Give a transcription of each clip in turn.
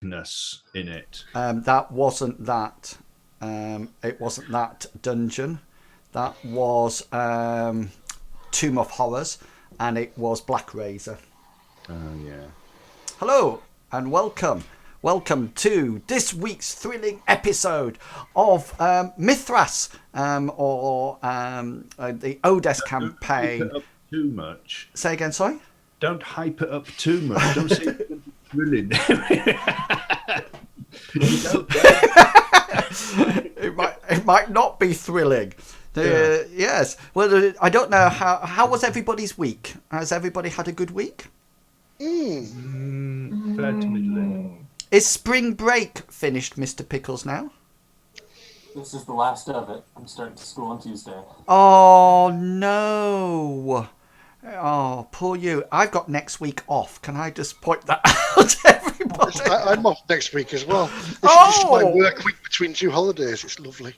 darkness in it. That wasn't that. It wasn't that dungeon. That was Tomb of Horrors, and it was Black Razor. Oh yeah. Hello and welcome. Welcome to this week's thrilling episode of Mithras, the Odes Don't hype campaign. it up too much. Say again, sorry? Don't hype it up too much. Don't say it's going to be thrilling. You don't It might not be thrilling. Yes. Well, I don't know how was everybody's week. Has everybody had a good week? Fair to middling. Is spring break finished, Mr. Pickles, now? This is the last of it. I'm starting to school on Tuesday. Oh no. Oh, poor you. I've got next week off. Can I just point that out to everybody? I'm off next week as well. This is my work week between two holidays. It's lovely.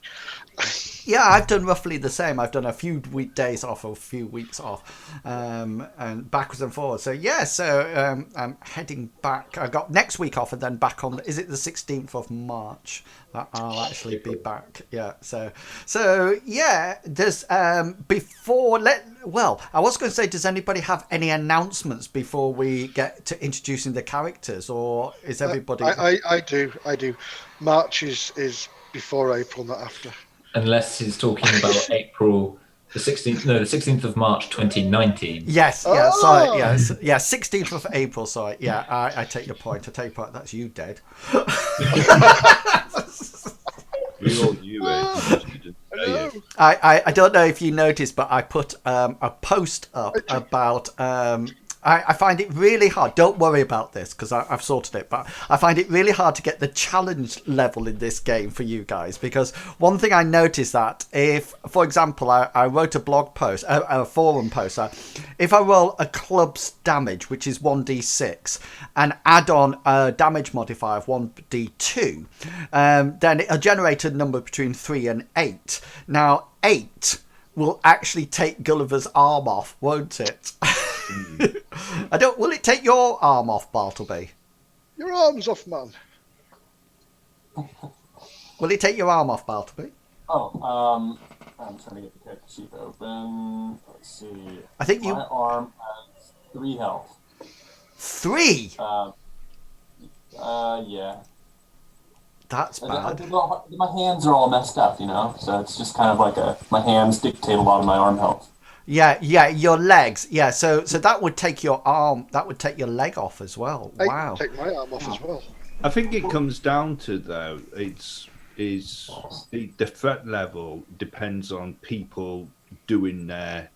Yeah, I've done roughly the same. I've done a few weekdays off or a few weeks off, and backwards and forwards. So yeah, I'm heading back. I got next week off and then back on. Is it the 16th of March that I'll actually be back? Yeah. So yeah. There's Well, I was going to say, does anybody have any announcements before we get to introducing the characters, or is everybody? I do. March is before April, not after. Unless he's talking about April the 16th. No, the 16th of March, 2019. Yes. Yeah. Sorry. Yes. Yeah. 16th of April. Sorry. Yeah. I take your point. That's you dead. We all knew it. I don't know if you noticed, but I put a post up about. I find it really hard. Don't worry about this because I've sorted it, but I find it really hard to get the challenge level in this game for you guys, because one thing I noticed that if, for example, I wrote a blog post, a forum post, if I roll a club's damage, which is 1d6, and add on a damage modifier of 1d2, then it'll generate a number between 3 and 8. Now, 8 will actually take Gulliver's arm off, won't it? Will it take your arm off, Bartleby? Your arm's off, man. Will it take your arm off, Bartleby? I'm trying to get the character sheet open. Let's see. I think my arm has 3 health. 3? Yeah. That's bad. My hands are all messed up, so it's just kind of like my hands dictate a lot of my arm health. Yeah, your legs. Yeah, so that would take your arm, that would take your leg off as well. Wow. Take my arm off as well. I think it comes down to, though, the threat level depends on people doing their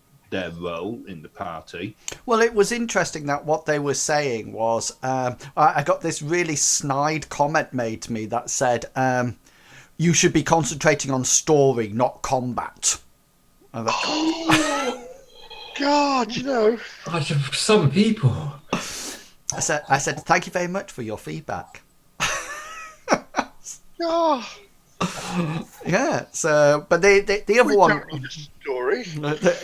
role in the party. Well, it was interesting that what they were saying was, I got this really snide comment made to me that said, you should be concentrating on story, not combat. God, Some people. I said, thank you very much for your feedback. Oh. Yeah. So, but the other one. Don't need a story.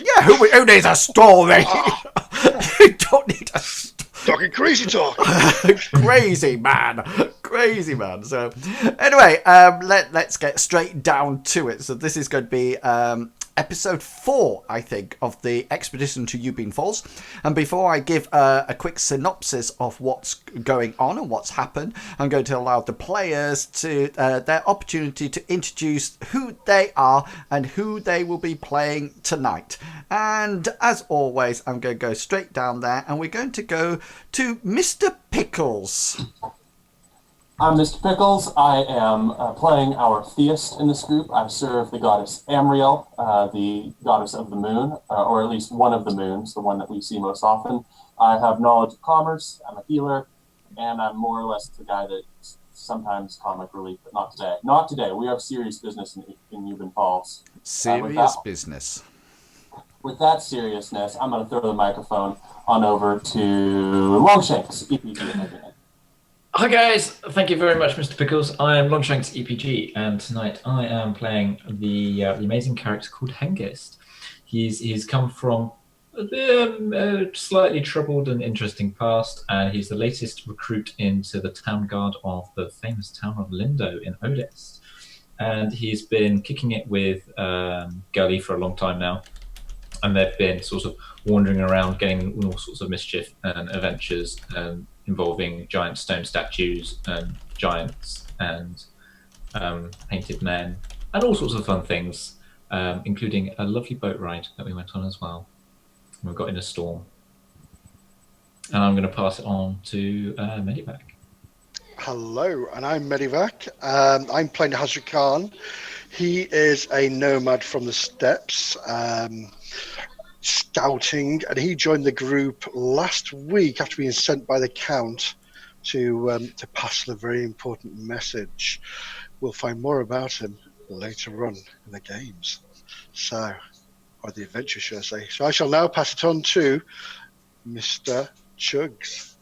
Yeah. Who needs a story? You don't need a story. Talking crazy talk. Crazy man. So anyway, let's get straight down to it. So this is going to be episode 4, I think, of the expedition to Ubbin Falls. And before I give a quick synopsis of what's going on and what's happened, I'm going to allow the players to their opportunity to introduce who they are and who they will be playing tonight. And as always, I'm going to go straight down there, and we're going to go to Mr. Pickles. I'm Mr. Pickles. I am playing our theist in this group. I serve the goddess Amriel, the goddess of the moon, or at least one of the moons, the one that we see most often. I have knowledge of commerce. I'm a healer, and I'm more or less the guy that's sometimes comic relief, but not today. Not today. We have serious business in Ubbin Falls. Serious business. With that seriousness, I'm going to throw the microphone on over to Longshanks, EPG. Hi guys, thank you very much, Mr. Pickles. I am Longshanks EPG, and tonight I am playing the amazing character called Hengist. He's come from Slightly troubled and interesting past, and he's the latest recruit into the town guard of the famous town of Lindo in Odess. And he's been kicking it with Gully for a long time now, and they've been sort of wandering around, getting all sorts of mischief and adventures involving giant stone statues and giants and painted men and all sorts of fun things, including a lovely boat ride that we went on as well. We got in a storm. And I'm going to pass it on to Medivac. Hello, and I'm Medivac. I'm playing Hazard Khan. He is a nomad from the steppes, scouting, and he joined the group last week after being sent by the Count to pass a very important message. We'll find more about him later on in the games. Or the adventure, should I say. So I shall now pass it on to Mr. Chugs.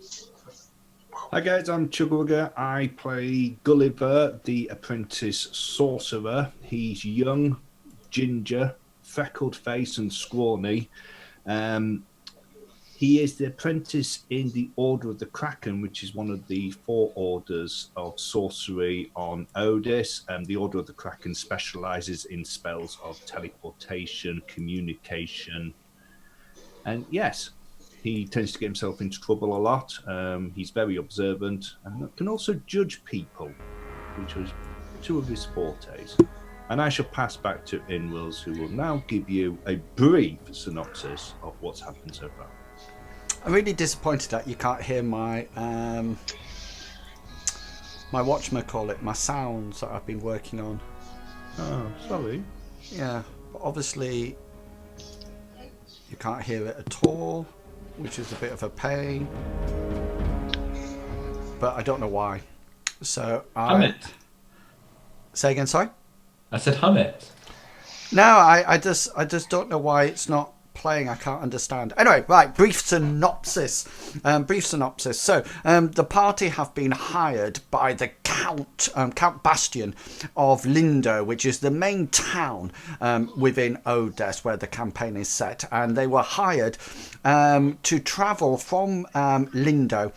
Hi guys, I'm Chugwugger. I play Gulliver, the apprentice sorcerer. He's young, ginger, freckled face and scrawny. He is the apprentice in the Order of the Kraken, which is one of the 4 orders of sorcery on Odys. The Order of the Kraken specializes in spells of teleportation, communication. And yes, he tends to get himself into trouble a lot. He's very observant and can also judge people, which was 2 of his fortes. And I shall pass back to Inwills, who will now give you a brief synopsis of what's happened so far. I'm really disappointed that you can't hear my my whatchamacallit, my sounds that I've been working on. Oh, sorry. Yeah, but obviously you can't hear it at all, which is a bit of a pain. But I don't know why. So Hum it. Say again, sorry? I said hum it. No, I just don't know why it's not playing. I can't understand. Anyway, right, brief synopsis. So the party have been hired by the Count Bastian of Lindo, which is the main town within Odess where the campaign is set, and they were hired to travel from Lindo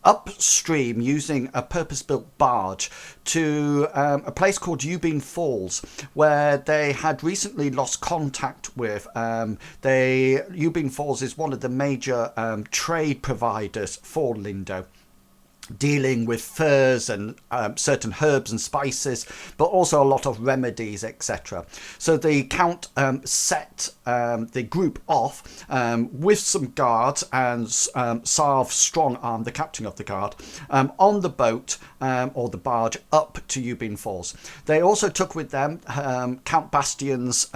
upstream using a purpose-built barge to a place called Ubbin Falls, where they had recently lost contact with. Ubbin Falls is one of the major trade providers for Lindo, dealing with furs and certain herbs and spices, but also a lot of remedies, etc. So the Count set the group off with some guards and Sarv Strongarm, the captain of the guard, on the boat or the barge up to Ubbin Falls. They also took with them Count Bastian's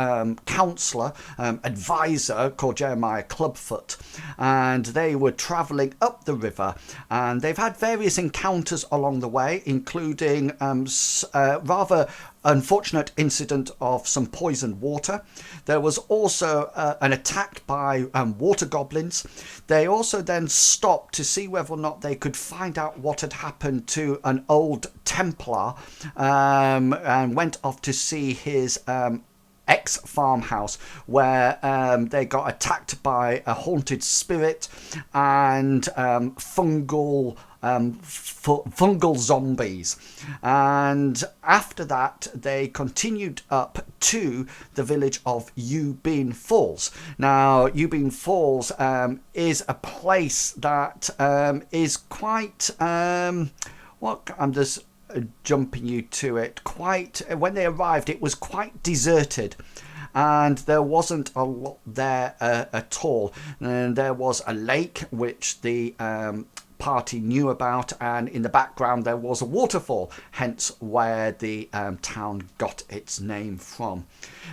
counsellor, advisor called Jeremiah Clubfoot, and they were travelling up the river, and they've had various encounters along the way, including rather unfortunate incident of some poisoned water. There was also an attack by water goblins. They also then stopped to see whether or not they could find out what had happened to an old Templar, and went off to see his ex-farmhouse, where they got attacked by a haunted spirit and fungal zombies. And after that they continued up to the village of Ubbin Falls. Now Ubbin Falls is a place that is quite I'm just jumping you to it. When they arrived, it was quite deserted, and there wasn't a lot there at all. And there was a lake which the party knew about, and in the background there was a waterfall, hence where the town got its name from.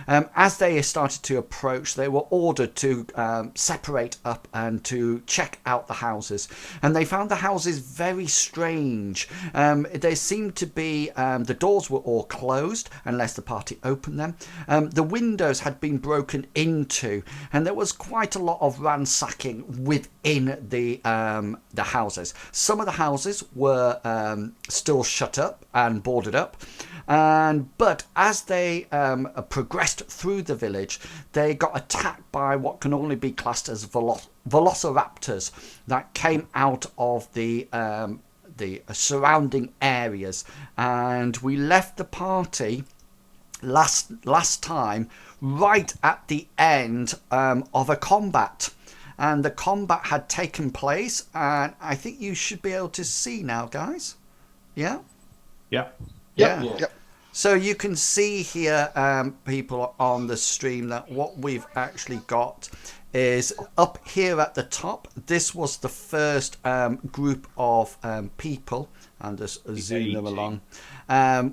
As they started to approach, they were ordered to separate up and to check out the houses, and they found the houses very strange. They seemed to be, the doors were all closed unless the party opened them. The windows had been broken into, and there was quite a lot of ransacking within the houses. houses. Some of the houses were still shut up and boarded up. But as they progressed through the village, they got attacked by what can only be classed as velociraptors that came out of the surrounding areas. And we left the party last time right at the end of a combat. And the combat had taken place, and I think you should be able to see now, guys. Yeah? Yeah. Yeah. Yep. So you can see here, people on the stream, that what we've actually got is up here at the top. This was the first group of people, and just zoom them along,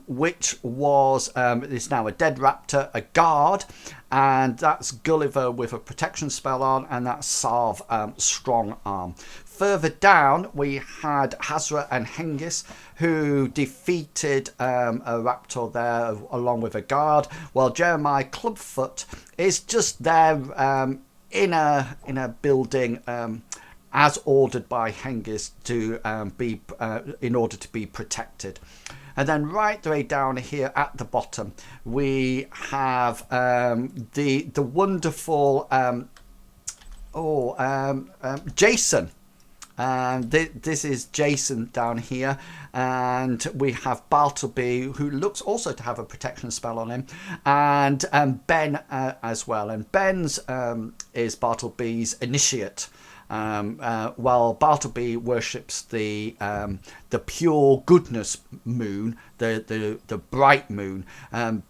which was is now a dead raptor, a guard, and that's Gulliver with a protection spell on, and that's Sarv, strong arm. Further down, we had Hazra and Hengist, who defeated a raptor there along with a guard, while Jeremiah Clubfoot is just there in a building as ordered by Hengist to be in order to be protected. And then right the way down here at the bottom, we have the wonderful Jason. This is Jason down here, and we have Bartleby, who looks also to have a protection spell on him, and Ben as well. And Ben's is Bartleby's initiate, while Bartleby worships the pure goodness moon, the bright moon.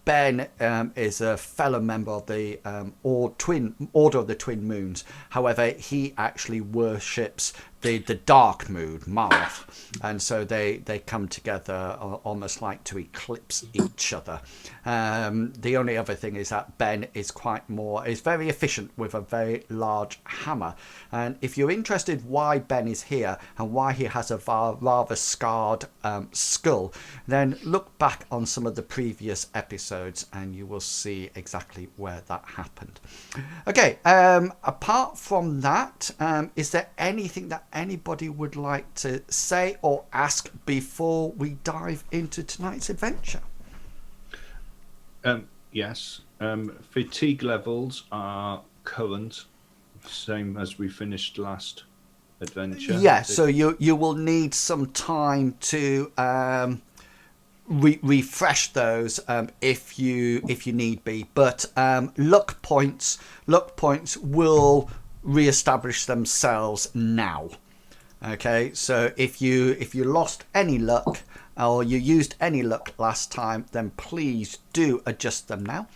Ben is a fellow member of the Order of the Twin Moons. However, he actually worships the dark moon, Marath, and so they come together almost like to eclipse each other. The only other thing is that Ben is very efficient with a very large hammer. And if you're interested why Ben is here and why he has a rather scarred skull, then look back on some of the previous episodes and you will see exactly where that happened. Okay, apart from that, is there anything that anybody would like to say or ask before we dive into tonight's adventure? Yes. Fatigue levels are current, same as we finished last adventure. Yeah, so you will need some time to refresh those if you need be. But luck points will re-establish themselves now. Okay, so if you lost any luck or you used any luck last time, then please do adjust them now,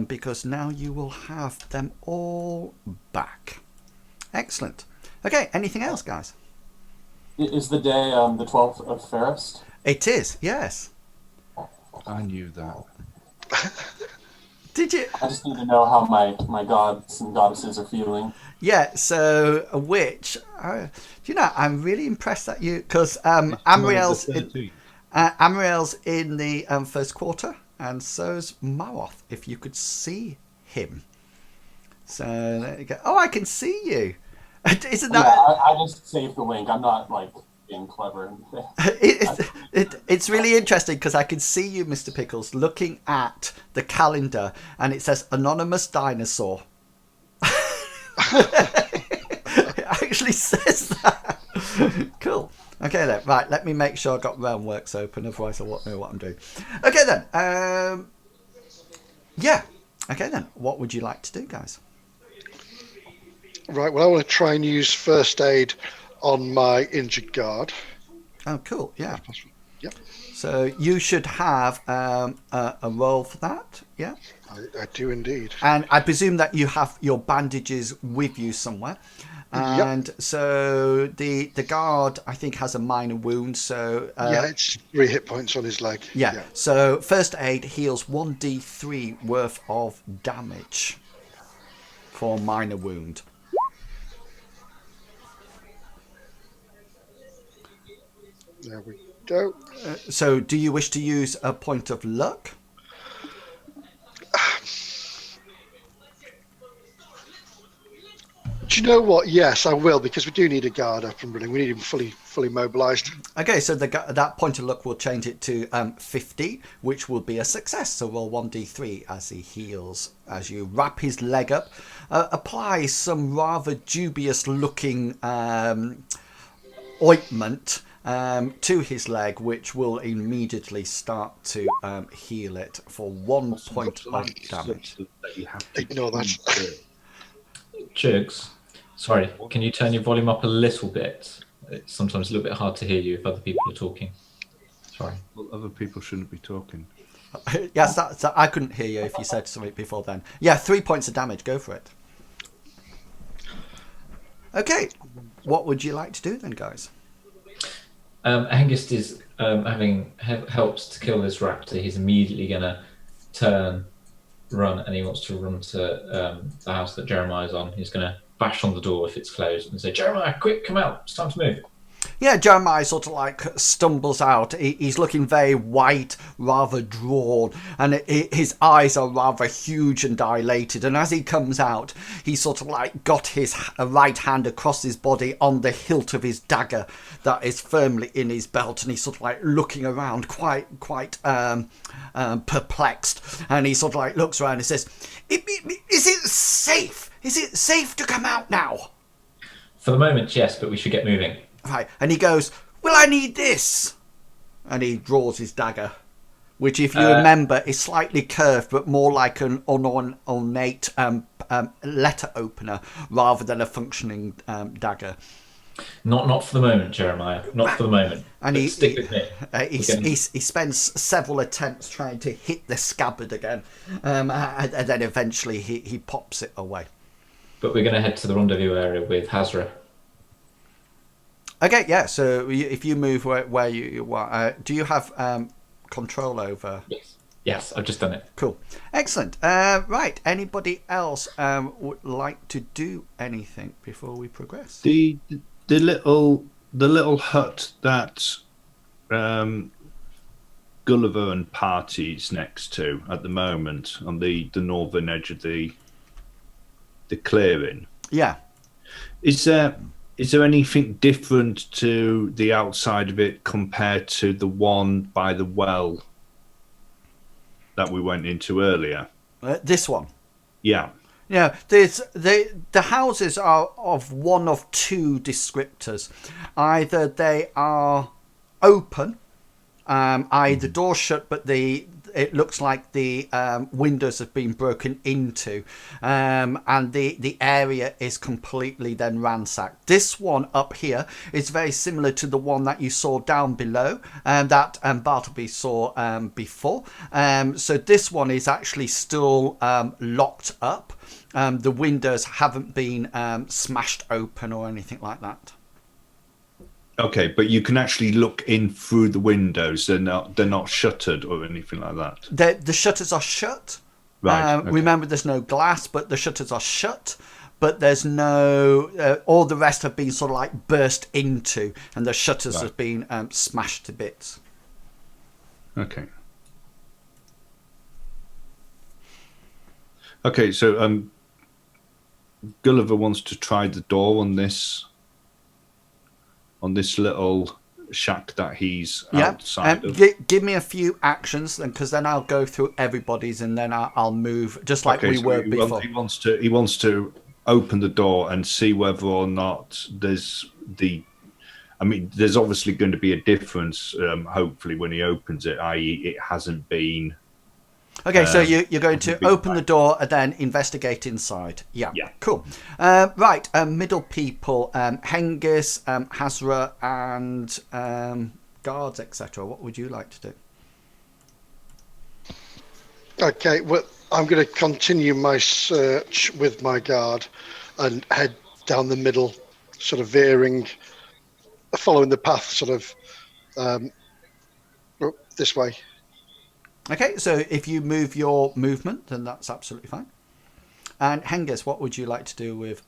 because now you will have them all back. Excellent. Okay, anything else, guys? Is the day the 12th of Ferris? It is, yes. I knew that. Did you? I just need to know how my gods and goddesses are feeling. Yeah, so which, I'm really impressed at you, because Amriel's in the first quarter, and so's Maroth, if you could see him. So there you go. Oh, I can see you. Isn't that? Yeah, I just saved the link. I'm not being clever. It's really interesting because I can see you, Mr. Pickles, looking at the calendar, and it says anonymous dinosaur. It actually says that. Cool. Okay then. Right. Let me make sure I got Realmworks open. Otherwise, I won't know what I'm doing. Okay then. Yeah. Okay then. What would you like to do, guys? Right, well, I want to try and use first aid on my injured guard. Oh, cool. Yeah. Yep. So you should have a roll for that. Yeah. I do indeed. And I presume that you have your bandages with you somewhere. And so the guard, I think, has a minor wound. So yeah, it's 3 hit points on his leg. Yeah. So first aid heals 1d3 worth of damage for minor wound. There we go. So do you wish to use a point of luck? Do you know what? Yes, I will, because we do need a guard up and running. We need him fully mobilised. Okay, so that point of luck will change it to 50, which will be a success. So roll 1d3 as he heals. As you wrap his leg up, apply some rather dubious-looking ointment to his leg, which will immediately start to heal it for 1 point of damage. Ignore that. Jugs, sorry, can you turn your volume up a little bit? It's sometimes a little bit hard to hear you if other people are talking. Sorry. Well, other people shouldn't be talking. Yes, I couldn't hear you if you said something before then. Yeah, 3 points of damage. Go for it. Okay, what would you like to do then, guys? Hengist is having helped to kill this raptor. He's immediately going to turn, run, and he wants to run to the house that Jeremiah's on. He's going to bash on the door if it's closed and say, "Jeremiah, quick, come out. It's time to move." Yeah, Jeremiah sort of like stumbles out. He's looking very white, rather drawn, and his eyes are rather huge and dilated. And as he comes out, he sort of like got his right hand across his body on the hilt of his dagger that is firmly in his belt. And he's sort of like looking around, quite perplexed. And he sort of like looks around and says, "Is it safe? Is it safe to come out now?" For the moment, yes, but we should get moving. Right, and he goes, "Will I need this?" And he draws his dagger, which, if you remember, is slightly curved, but more like an ornate letter opener rather than a functioning dagger. Not for the moment, Jeremiah. Not for the moment. And stick with me. He spends several attempts trying to hit the scabbard again, and then eventually he pops it away. But we're going to head to the rendezvous area with Hazra. Okay, yeah. So if you move where you want, do you have control over? Yes, I've just done it. Cool, excellent. Right. Anybody else would like to do anything before we progress? The little hut that Gulliver and Party's next to at the moment on the northern edge of the clearing. Yeah. Is there anything different to the outside of it compared to the one by the well that we went into earlier? This one? Yeah. Yeah, the houses are of one of two descriptors. Either they are open, i.e. the door's shut, but it looks like the windows have been broken into, and the area is completely then ransacked. This one up here is very similar to the one that you saw down below, that Bartleby saw before. So this one is actually still locked up. The windows haven't been smashed open or anything like that. Okay, but you can actually look in through the windows. They're not shuttered or anything like that. The shutters are shut. Right. Okay. Remember, there's no glass, but the shutters are shut. But there's no. All the rest have been sort of like burst into, and the shutters have been smashed to bits. Okay. Okay, so Gulliver wants to try the door on this little shack that he's outside of. Give me a few actions, because then I'll go through everybody's, and then I'll move just like we were before. He wants to open the door and see whether or not there's there's obviously going to be a difference. Hopefully, when he opens it, i.e., it hasn't been. Okay, so you're going to open the door and then investigate inside. Yeah. Cool. Right, middle people, Hengist, Hazra, and guards, etc. What would you like to do? Okay, well, I'm going to continue my search with my guard and head down the middle, sort of veering, following the path, sort of this way. Okay, so if you move your movement, then that's absolutely fine. And Hengist, what would you like to do with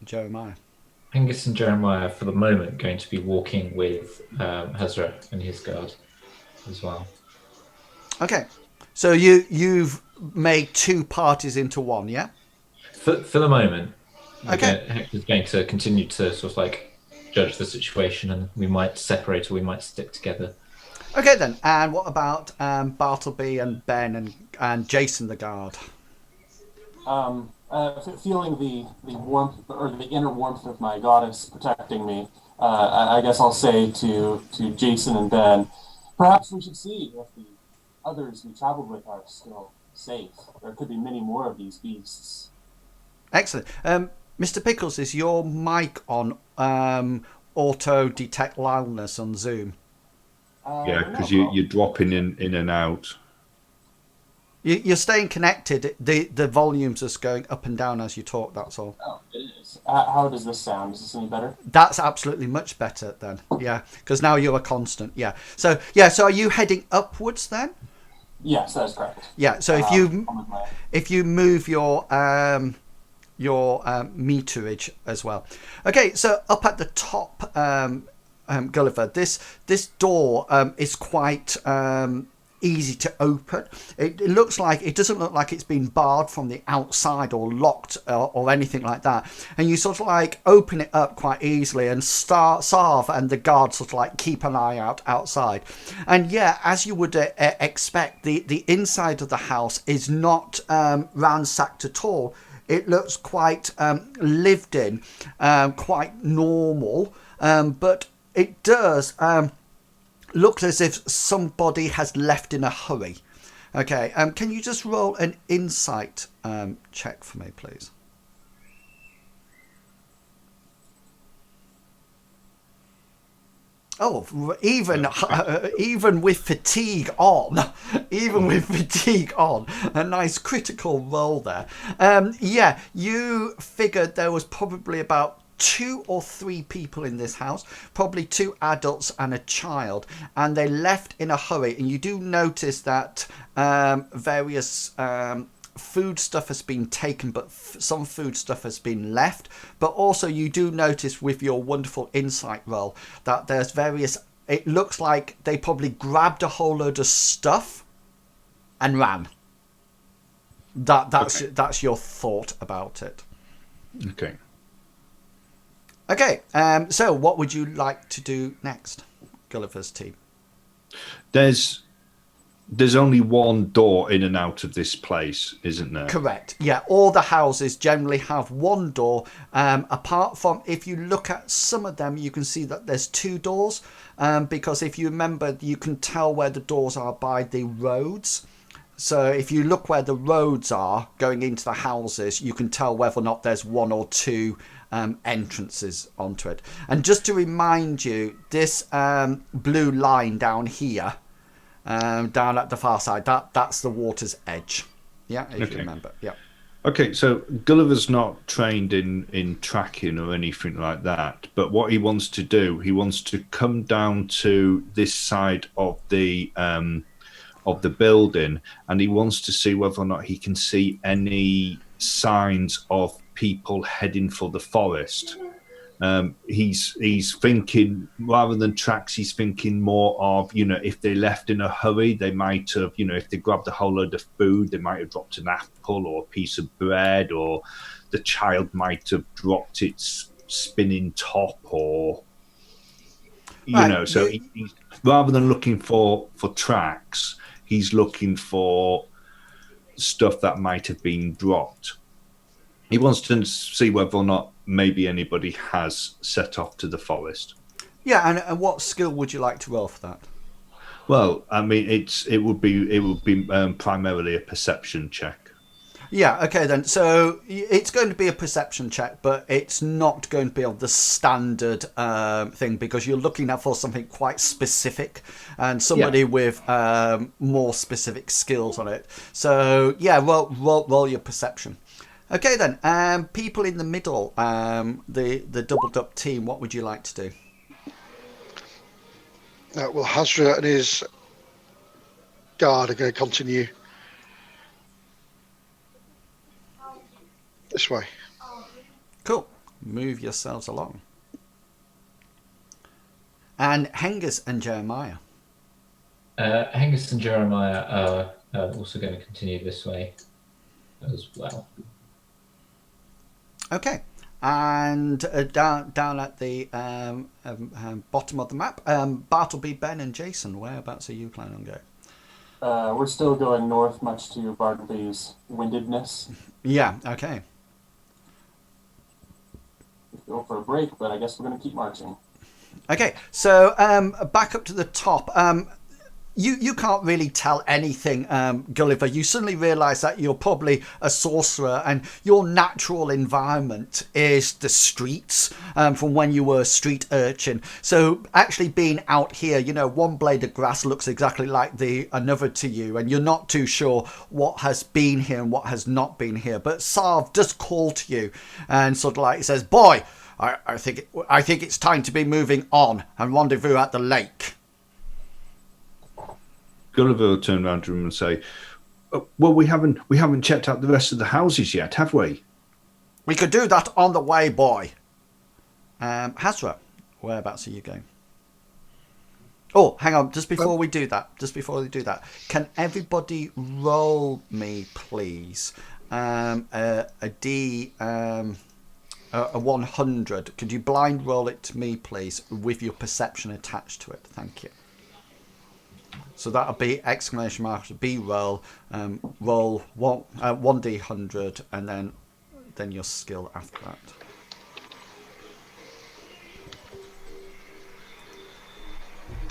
Jeremiah? Hengist and Jeremiah, for the moment, going to be walking with Hazra and his guard as well. Okay, so you've made two parties into one, yeah? For the moment, Okay. Hector's going to continue to sort of like judge the situation, and we might separate or we might stick together. Okay then. And what about Bartleby and Ben and Jason the guard? Feeling the warmth or the inner warmth of my goddess protecting me, I guess I'll say to Jason and Ben, perhaps we should see if the others we traveled with are still safe. There could be many more of these beasts. Excellent. Mr. Pickles, is your mic on auto detect loudness on Zoom? Yeah, because you're dropping in and out. You're staying connected. The volume's just going up and down as you talk, that's all. Oh, it is. How does this sound? Is this any better? That's absolutely much better then. Yeah, because now you're a constant. Yeah. So are you heading upwards then? Yes, that is correct. Yeah. So if you move your meterage as well. Okay. So up at the top, Gulliver, this door is quite easy to open. It doesn't look like it's been barred from the outside or locked or anything like that. And you sort of like open it up quite easily, and Sarv and the guards sort of like keep an eye out outside. And yeah, as you would expect, the inside of the house is not ransacked at all. It looks quite lived in, quite normal, but it does look as if somebody has left in a hurry. Okay, can you just roll an insight check for me, please? Oh, even with fatigue on, a nice critical roll there. Yeah, you figured there was probably about 2 or 3 people in this house, probably 2 adults and a child, and they left in a hurry. And you do notice that various food stuff has been taken, but some food stuff has been left. But also you do notice with your wonderful insight roll that there's various, it looks like they probably grabbed a whole load of stuff and ran. That's your thought about it. Okay. Okay, so what would you like to do next, Gulliver's team? There's only one door in and out of this place, isn't there? Correct. Yeah, all the houses generally have one door. Apart from, if you look at some of them, you can see that there's 2 doors. Because if you remember, you can tell where the doors are by the roads. So if you look where the roads are going into the houses, you can tell whether or not there's 1 or 2 entrances onto it. And just to remind you, this blue line down here, down at the far side, that's the water's edge. Yeah, if you remember. Yeah. Okay, so Gulliver's not trained in tracking or anything like that, but what he wants to do, he wants to come down to this side of the building, and he wants to see whether or not he can see any signs of people heading for the forest. He's thinking, rather than tracks, he's thinking more of, if they left in a hurry, they might have, if they grabbed a whole load of food, they might have dropped an apple or a piece of bread, or the child might have dropped its spinning top, or so he's, rather than looking for tracks, he's looking for stuff that might have been dropped. He wants to see whether or not maybe anybody has set off to the forest. Yeah, and what skill would you like to roll for that? Well, I mean, it would be primarily a perception check. Yeah, okay then. So it's going to be a perception check, but it's not going to be of the standard thing, because you're looking out for something quite specific and somebody with more specific skills on it. So yeah, roll your perception. Okay then, people in the middle, the doubled up team, what would you like to do? Well, Hazra and his guard are going to continue this way. Cool. Move yourselves along. And Hengist and Jeremiah. Hengist and Jeremiah are also going to continue this way as well. Okay. And down at the bottom of the map, Bartleby, Ben, and Jason, whereabouts are you planning on going? We're still going north, much to Bartleby's windedness. Yeah, okay. We go for a break, but I guess we're going to keep marching. Okay, so back up to the top. You can't really tell anything, Gulliver. You suddenly realise that you're probably a sorcerer and your natural environment is the streets from when you were a street urchin. So actually being out here, you know, one blade of grass looks exactly like another to you, and you're not too sure what has been here and what has not been here. But Sarv does call to you and sort of like says, "Boy, I think it's time to be moving on and rendezvous at the lake." Gulliver will turn around to him and say, "Well, we haven't checked out the rest of the houses yet, have we?" "We could do that on the way, boy." Hazra, whereabouts are you going? Oh, hang on. Just before we do that, can everybody roll me, please, a 100? Could you blind roll it to me, please, with your perception attached to it? Thank you. So that'll be exclamation mark B roll, roll 1d100, and then your skill after that.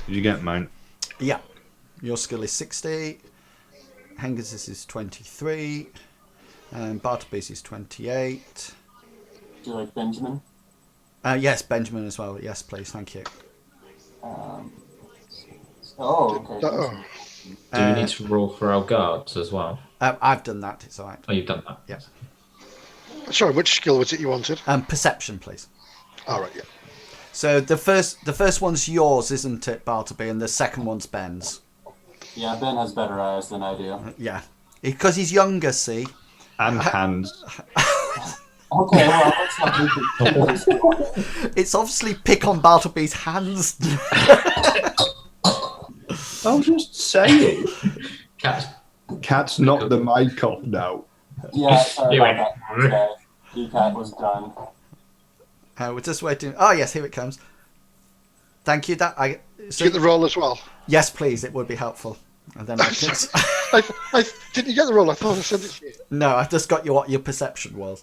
Did you get mine? Yeah, your skill is 60. Hengiz's is 23, and Bartleby's is 28. Do you like Benjamin? Yes, Benjamin as well. Yes, please. Thank you. Okay. Do we need to roll for our guards as well? I've done that. It's all right. Oh, you've done that? Yes. Sorry, which skill was it you wanted? Perception, please. All right, yeah. So the first one's yours, isn't it, Bartleby? And the second one's Ben's. Yeah, Ben has better eyes than I do. Yeah, because he's younger. See. And hands. Okay, well, let's not do it. It's obviously pick on Bartleby's hands. I'll just say it. Cat's knocked the mic off now. Yeah, sorry about that. Okay. D-Cat was done. We're just waiting. Oh yes, here it comes. Thank you. Did you get the roll as well? Yes, please. It would be helpful. And then I can... Didn't you get the roll? I thought I sent it to you. No, I just got what your perception was.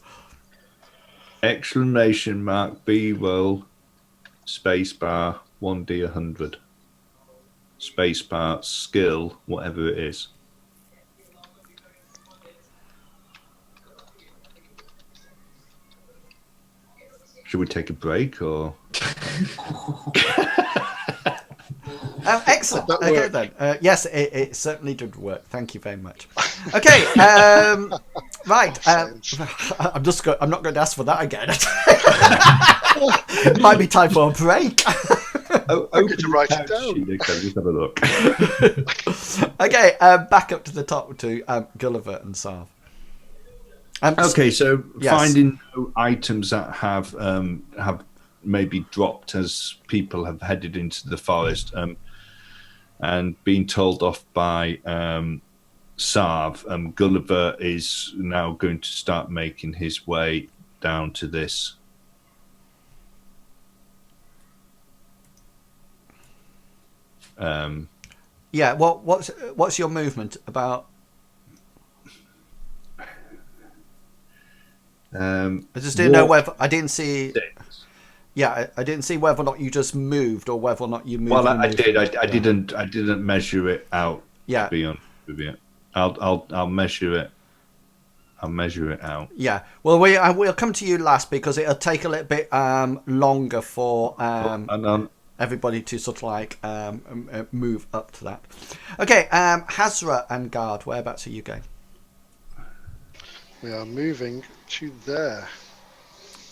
Exclamation mark B roll spacebar 1d100 spacebar skill whatever it is. Should we take a break or? Excellent. Okay then. Yes, it certainly did work. Thank you very much. Okay. Right. I'm not going to ask for that again. It might be time for a break. I get to write it down. Just have a look. Okay. Back up to the top to Gulliver and Sarv. Okay, so yes. Finding no items that have maybe dropped as people have headed into the forest, and being told off by Sarv, Gulliver is now going to start making his way down to this. Yeah. What's your movement about? I just didn't know whether I didn't see. Yeah, I didn't see whether or not you just moved or whether or not you moved. Well, I did. I didn't measure it out. Yeah. To be honest with you, I'll measure it. I'll measure it out. Yeah. Well, we'll come to you last because it'll take a little bit longer for everybody to sort of like move up to that. Okay. Hazra and Guard, whereabouts are you going? We are moving to there.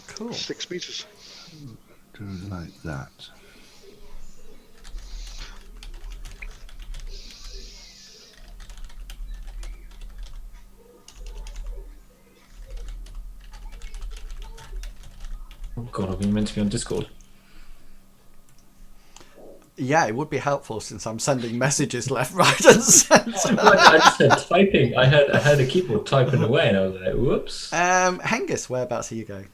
Cool. 6 meters. Do it like that. Oh God, are we meant to be on Discord? Yeah, it would be helpful since I'm sending messages left, right, and centre. I just said typing. I heard a keyboard typing away, and I was like, "Whoops." Hengist, whereabouts are you going?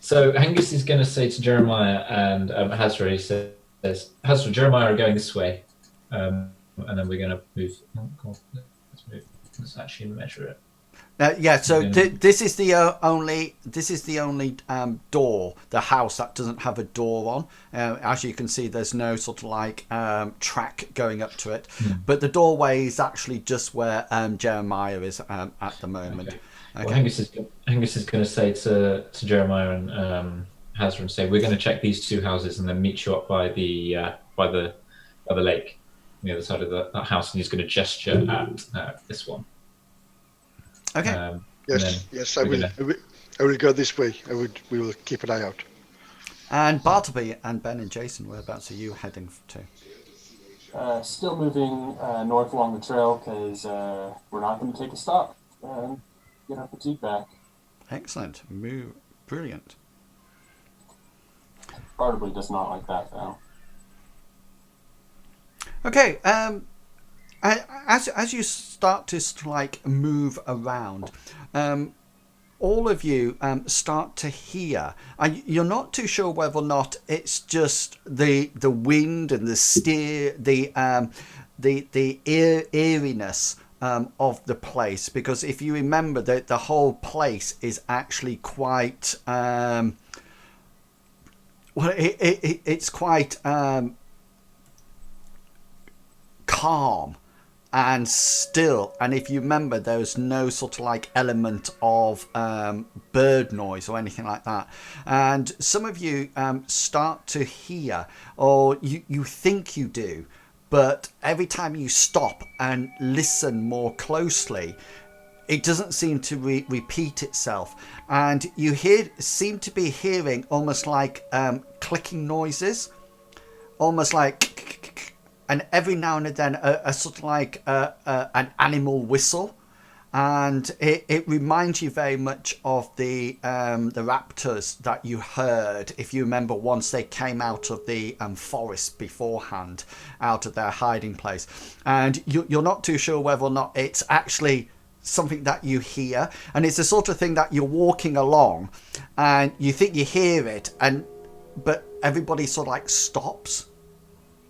So Angus is going to say to Jeremiah and Hazra, he says, Hazra, Jeremiah are going this way. And then we're going to move. Oh, God. Let's move. Let's actually measure it. Yeah, so this is the only door, the house that doesn't have a door on. As you can see, there's no sort of like track going up to it, but the doorway is actually just where Jeremiah is at the moment. Okay. Well, Angus is going to say to Jeremiah and Hazra and say, we're going to check these two houses and then meet you up by the lake, on the other side of that house, and he's going to gesture at this one. Okay. Yes, I will go this way. We will keep an eye out. And Bartleby and Ben and Jason, whereabouts are you heading to? Still moving north along the trail because we're not going to take a stop and get our fatigue back. Excellent. Brilliant. Bartleby does not like that though. Okay. As you start to like move around, all of you start to hear, and you're not too sure whether or not it's just the wind and the eeriness of the place, because if you remember that the whole place is actually quite it's quite calm and still, and if you remember, there's no sort of like element of bird noise or anything like that, and some of you start to hear, or you think you do, but every time you stop and listen more closely, it doesn't seem to repeat itself, and you seem to be hearing almost like clicking noises, almost like, and every now and then a sort of like an animal whistle, and it reminds you very much of the raptors that you heard, if you remember, once they came out of the forest beforehand, out of their hiding place, and you're not too sure whether or not it's actually something that you hear, and it's the sort of thing that you're walking along and you think you hear it, but everybody sort of like stops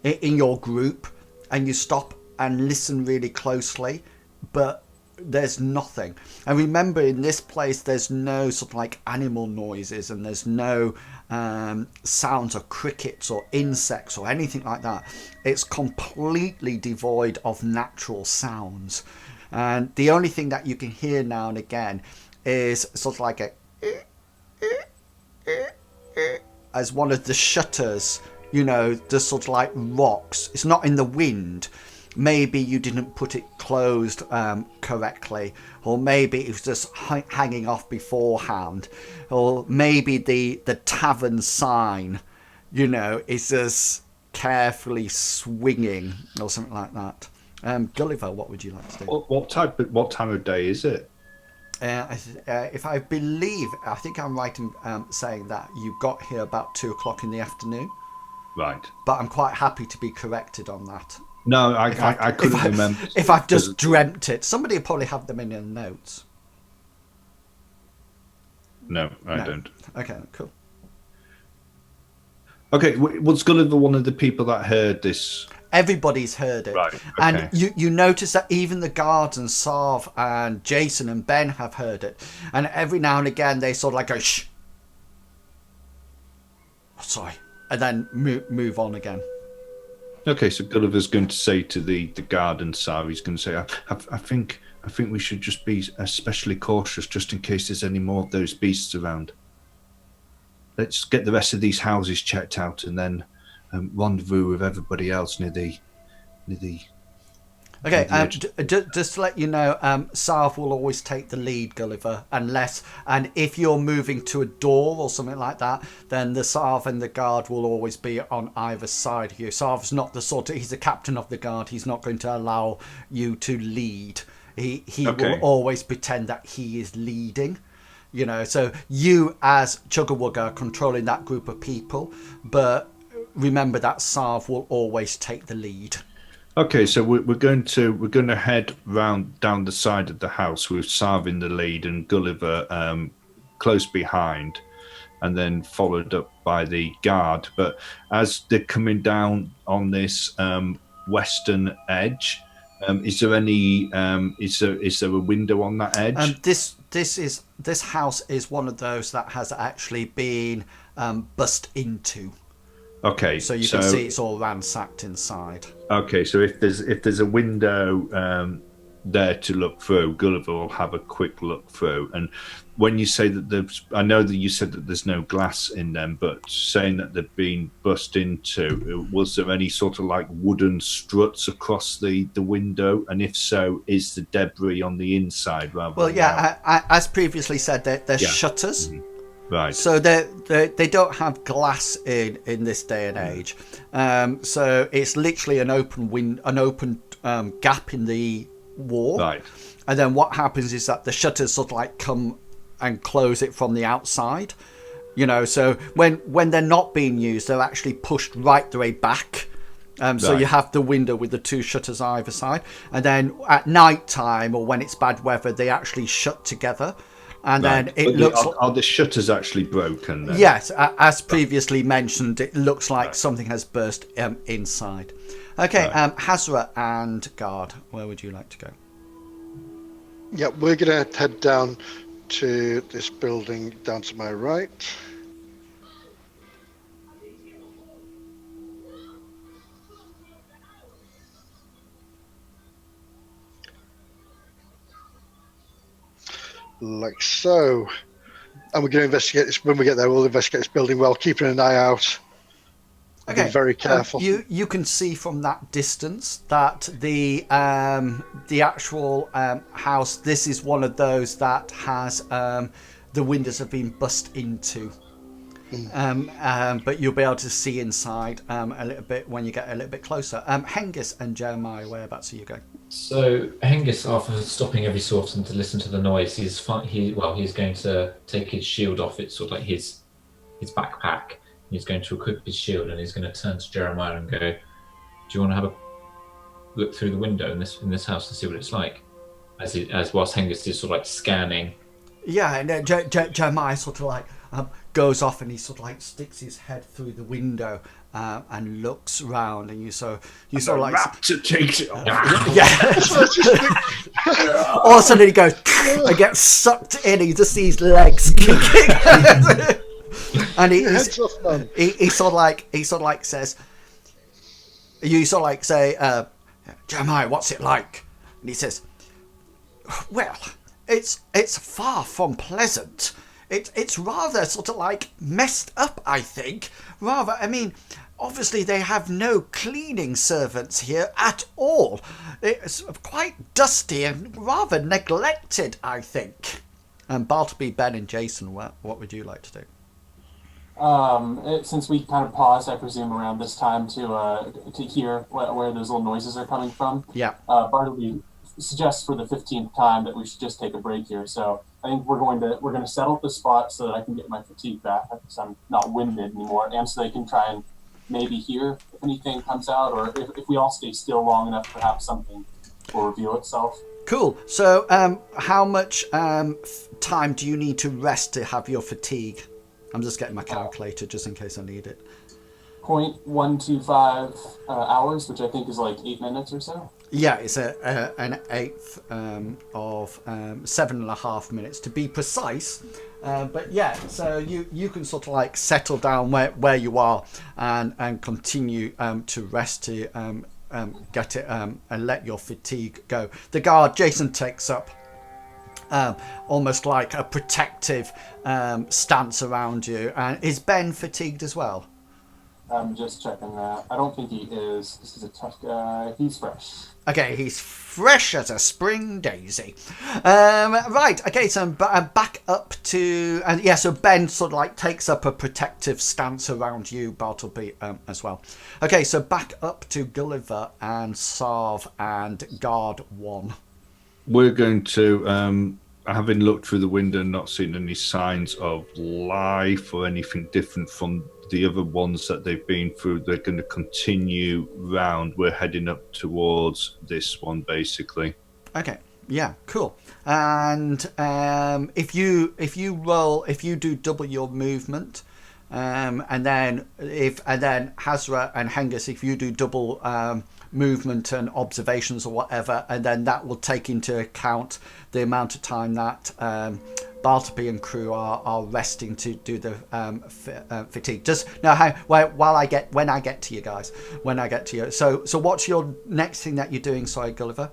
in your group, and you stop and listen really closely, but there's nothing. And remember, in this place there's no sort of like animal noises, and there's no sounds of crickets or insects or anything like that. It's completely devoid of natural sounds, and the only thing that you can hear now and again is sort of like a as one of the shutters, the sort of like rocks. It's not in the wind. Maybe you didn't put it closed correctly, or maybe it was just hanging off beforehand, or maybe the tavern sign, is just carefully swinging or something like that. Gulliver, what would you like to do? What time of day is it? If I think I'm right in saying that you got here about 2:00 in the afternoon. Right. But I'm quite happy to be corrected on that. No, I couldn't remember. If I've just dreamt it. Somebody will probably have them in their notes. No, I don't. Okay, cool. Okay, was Gulliver one of the people that heard this? Everybody's heard it. Right, okay. And you notice that even the guards and Sarv and Jason and Ben have heard it. And every now and again they sort of like go, shh. Sorry. And then move on again. Okay, so Gulliver's going to say to the guard and Sarv, he's going to say, I think we should just be especially cautious, just in case there's any more of those beasts around. Let's get the rest of these houses checked out, and then rendezvous with everybody else near the. Okay, just to let you know, Sarv will always take the lead, Gulliver, and if you're moving to a door or something like that, then the Sarv and the guard will always be on either side of you. Sarv's not he's the captain of the guard. He's not going to allow you to lead. He will always pretend that he is leading. So you as Chuggerwugger are controlling that group of people, but remember that Sarv will always take the lead. Okay, so we're going to head round down the side of the house with Sarv in the lead and Gulliver close behind. and then followed up by the guard. But as they're coming down on this western edge, is there any is there a window on that edge? This house is one of those that has actually been bust into. Okay, so you can see it's all ransacked inside. Okay, so if there's a window there to look through, Gulliver will have a quick look through. And when you say that I know that you said that there's no glass in them, but saying that they've been bust into, was there any sort of like wooden struts across the window? And if so, is the debris on the inside rather? Well, yeah, as previously said, they're shutters. Mm-hmm. Right. So they don't have glass in this day and age. So it's literally an open gap in the wall. Right. And then what happens is that the shutters sort of like come and close it from the outside. So when they're not being used, they're actually pushed right the way back. So you have the window with the two shutters either side. And then at night time or when it's bad weather, they actually shut together. And then it looks... Are the shutters actually broken then? Yes, as previously mentioned, it looks like something has burst inside. Okay, Hazra and Guard, where would you like to go? Yeah, we're going to head down to this building down to my right. Like so. And we're going to investigate this. When we get there, we'll investigate this building well, keeping an eye out. Okay. Be very careful. You can see from that distance that the actual house, this is one of those that has the windows have been bust into. But you'll be able to see inside a little bit when you get a little bit closer. Hengist and Jeremiah, whereabouts are you going? So Hengist, after stopping every so often to listen to the noise, he's going to take his shield off. It's sort of like his backpack. He's going to equip his shield, and he's going to turn to Jeremiah and go, "Do you want to have a look through the window in this house and see what it's like?" As whilst Hengist is sort of like scanning. Yeah, and Jeremiah sort of like goes off, and he sort of like sticks his head through the window and looks round, and you sort of like raptor takes it. Yeah. All of a sudden he goes and gets sucked in. He just sees legs kicking. And he sort of like says, you sort of like say, Jeremiah, what's it like? And he says, well, it's far from pleasant. It's rather sort of like messed up, I think. Obviously they have no cleaning servants here at all. It's quite dusty and rather neglected, I think. And Bartleby, Ben, and Jason, what would you like to do? Since we kind of paused, I presume around this time to hear where those little noises are coming from. Yeah. Bartleby suggests for the 15th time that we should just take a break here. So I think we're going to settle at the spot so that I can get my fatigue back, because I'm not winded anymore, and so they can try and maybe hear if anything comes out, or if we all stay still long enough, perhaps something will reveal itself. Cool. So how much time do you need to rest to have your fatigue? I'm just getting my calculator just in case I need it. 0.125 hours, which I think is like 8 minutes or so. Yeah, it's an eighth of 7.5 minutes to be precise. But yeah, so you can sort of like settle down where you are and continue to rest to get it and let your fatigue go. The guard, Jason, takes up almost like a protective stance around you. And is Ben fatigued as well? I'm just checking that. I don't think he is. This is a tough guy. He's fresh. Okay, he's fresh as a spring daisy. Right, okay, so back up to... And yeah, so Ben sort of like takes up a protective stance around you, Bartleby, as well. Okay, so back up to Gulliver and Sarv and Guard 1. We're going to... having looked through the window and not seen any signs of life or anything different from the other ones that they've been through, they're going to continue round. We're heading up towards this one, basically. Okay. Yeah, cool. And if you do double your movement, and then Hazra and Hengist, if you do double movement and observations or whatever, and then that will take into account the amount of time that Bartleby and crew are resting to do the fatigue. Just now, when I get to you guys, So what's your next thing that you're doing? Sorry, Gulliver.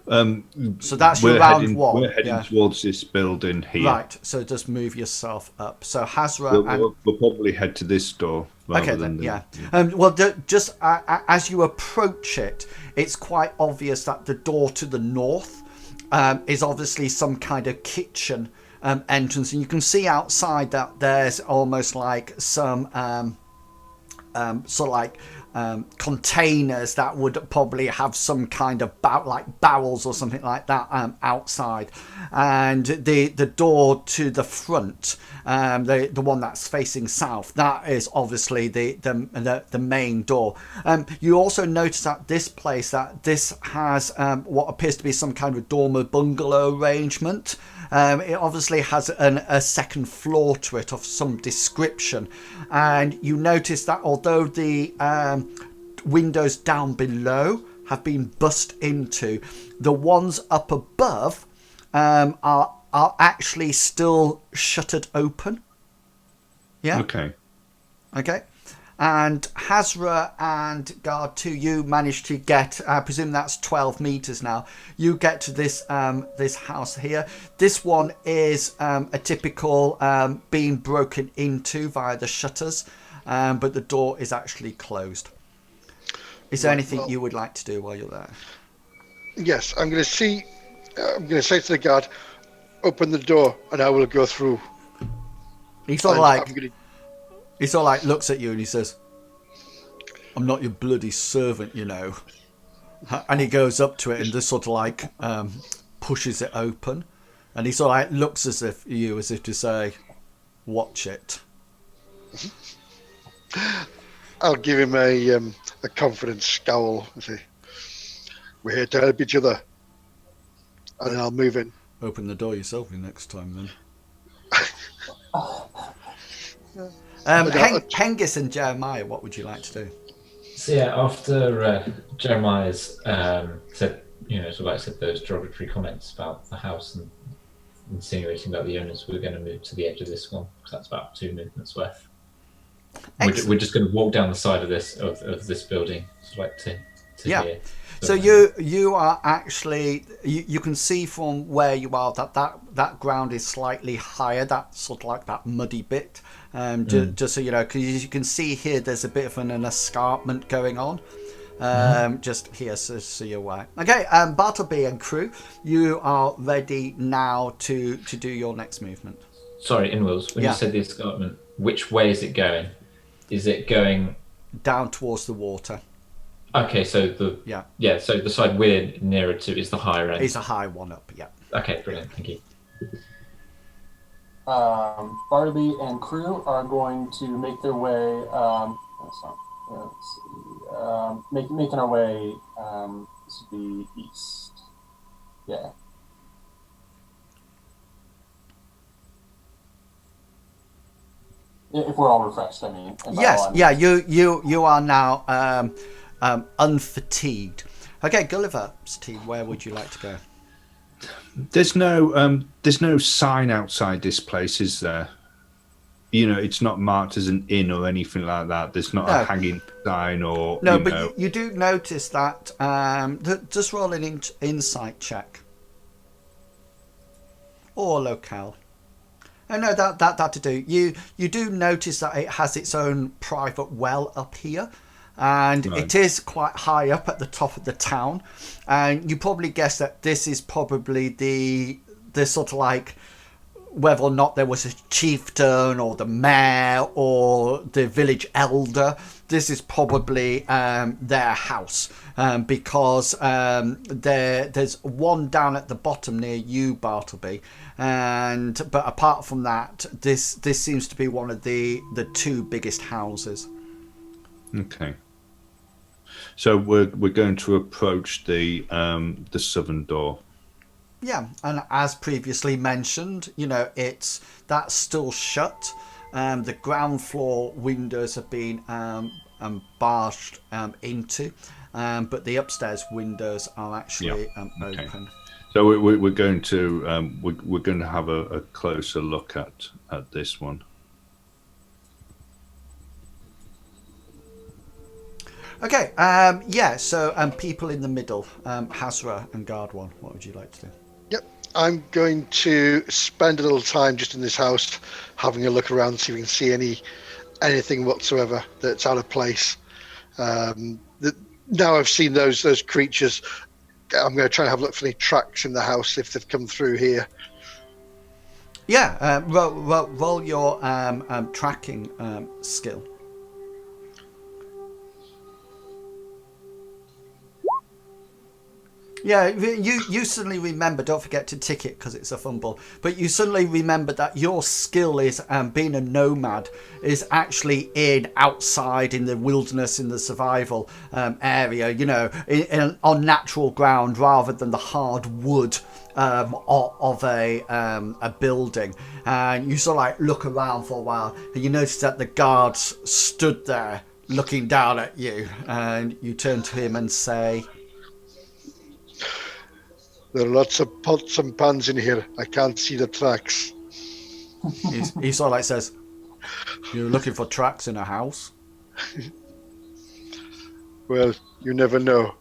So that's your round one. We're heading towards this building here. Right. So just move yourself up. So Hazra we'll probably head to this door. Okay, then, yeah. Well, just as you approach it, it's quite obvious that the door to the north is obviously some kind of kitchen entrance, and you can see outside that there's almost like some sort of like containers that would probably have some kind of like barrels or something like that outside, and the door to the front, the one that's facing south, that is obviously the main door. You also notice at this place that this has what appears to be some kind of dormer bungalow arrangement. It obviously has a second floor to it of some description, and you notice that although the windows down below have been bust into, the ones up above are actually still shuttered open. Yeah. Okay. And Hazra and Guard 2, you managed to get, I presume that's 12 meters now. You get to this this house here. This one is a typical being broken into via the shutters, but the door is actually closed. Is there anything you would like to do while you're there? Yes, I'm going to say to the guard, open the door, and I will go through. He sort of like looks at you and he says, "I'm not your bloody servant, you know." And he goes up to it and just sort of like pushes it open, and he sort of like looks as if to say, "Watch it." I'll give him a confident scowl and say, "We're here to help each other," and I'll move in. Open the door yourself next time, then. Hengist and Jeremiah, what would you like to do? So yeah, after Jeremiah's said, said those derogatory comments about the house and insinuating about the owners, we're going to move to the edge of this one because that's about 2 movements worth. We're just going to walk down the side of this building, like to here. So you are actually you can see from where you are that ground is slightly higher. That sort of like that muddy bit. Just so you know, because you can see here, there's a bit of an escarpment going on. Just here, so you're aware. Okay, Bartleby and crew, you are ready now to do your next movement. Sorry, Inwills, when you said the escarpment, which way is it going? Is it going down towards the water? Okay, so so the side we're nearer to is the higher end. It's a high one up, yeah. Okay, brilliant, thank you. Bartleby and crew are going to make their way. Making our way to the east. Yeah. If we're all refreshed, I mean. Yes, you are now unfatigued. Okay, Gulliver's team, where would you like to go? There's no sign outside this place, is there? It's not marked as an inn or anything like that. There's not a hanging sign or you do notice that. Just roll an insight check or locale. Oh no, that to do. You do notice that it has its own private well up here, and it is quite high up at the top of the town. And you probably guess that this is probably the sort of like whether or not there was a chieftain or the mayor or the village elder. This is probably their house because there's one down at the bottom near you, Bartleby, but apart from that, this seems to be one of the two biggest houses. Okay, so we're going to approach the southern door. Yeah, and as previously mentioned, that's still shut. The ground floor windows have been barged into, but the upstairs windows are actually Okay. open. So we're going to we're going to have a closer look at this one. Okay, so people in the middle, Hazra and Guard One, what would you like to do? Yep, I'm going to spend a little time just in this house, having a look around, see if we can see anything whatsoever that's out of place. Now I've seen those creatures, I'm going to try and have a look for any tracks in the house if they've come through here. Yeah, roll your tracking skill. Yeah, you suddenly remember, don't forget to tick it because it's a fumble, but you suddenly remember that your skill is, being a nomad, is actually outside in the wilderness, in the survival area, on natural ground rather than the hard wood of a building. And you sort of like look around for a while and you notice that the guards stood there looking down at you, and you turn to him and say, There are lots of pots and pans in here. I can't see the tracks. he sort of like says, "You're looking for tracks in a house?" Well, you never know.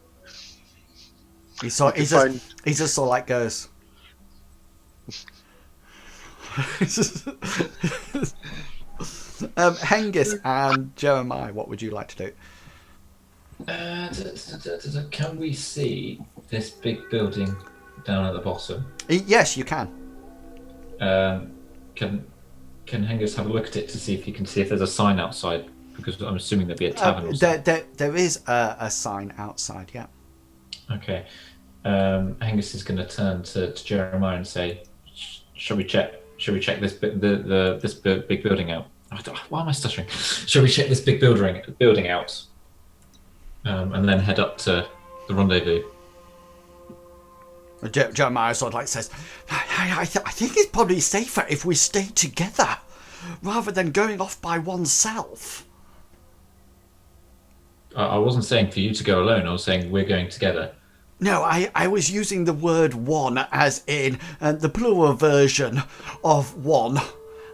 He just sort of like goes. Hengist and Jeremiah, what would you like to do? Can we see this big building down at the bottom? Yes, you can. Can Hengist have a look at it to see if you can see if there's a sign outside? Because I'm assuming there'll be a tavern or something. There is a sign outside, yeah. Okay. Hengist is going to turn to Jeremiah and say, "Shall we check this this big building out? Why am I stuttering? Shall we check this big building out? And then head up to the rendezvous." Jeremiah sort of like says, I think it's probably safer if we stay together rather than going off by oneself. I wasn't saying for you to go alone. I was saying we're going together. No, I was using the word one as in the plural version of one,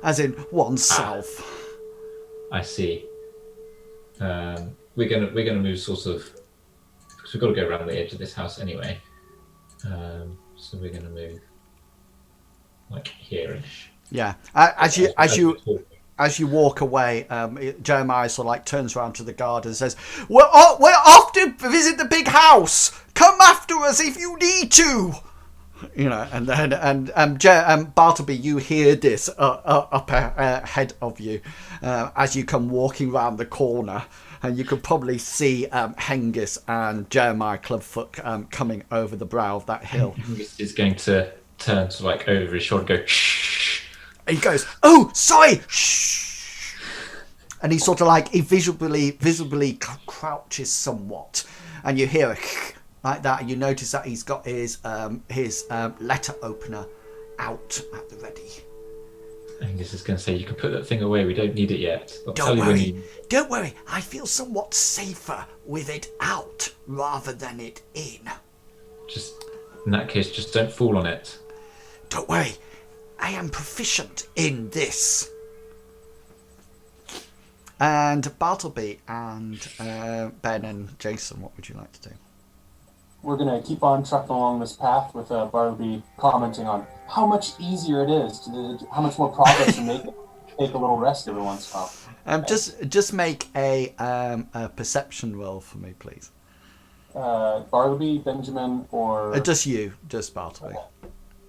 as in oneself. I see. We're gonna move sort of, because we've got to go around the edge of this house anyway. So we're gonna move like here-ish. Yeah. As you walk away, Jeremiah sort of like turns around to the guard and says, "We're off to visit the big house. Come after us if you need to." And then Bartleby, you hear this up ahead of you as you come walking round the corner, and you could probably see Hengist and Jeremiah Clubfoot coming over the brow of that hill. Hengist is going to turn to like over his shoulder and go, "Shh." And he goes, "Oh, sorry, shh." And he sort of like he visibly crouches somewhat, and you hear a like that, and you notice that he's got his letter opener out at the ready. Angus is going to say, "You can put that thing away. We don't need it yet. Don't worry. I feel somewhat safer with it out rather than it in." Just in that case, just don't fall on it. Don't worry. I am proficient in this. And Bartleby and Ben and Jason, what would you like to do? We're going to keep on trucking along this path with Bartleby commenting on how much easier it is, how much more progress to make. Take a little rest every once in a while. Just make a perception roll for me, please. Bartleby, Benjamin, or just Bartleby. Okay.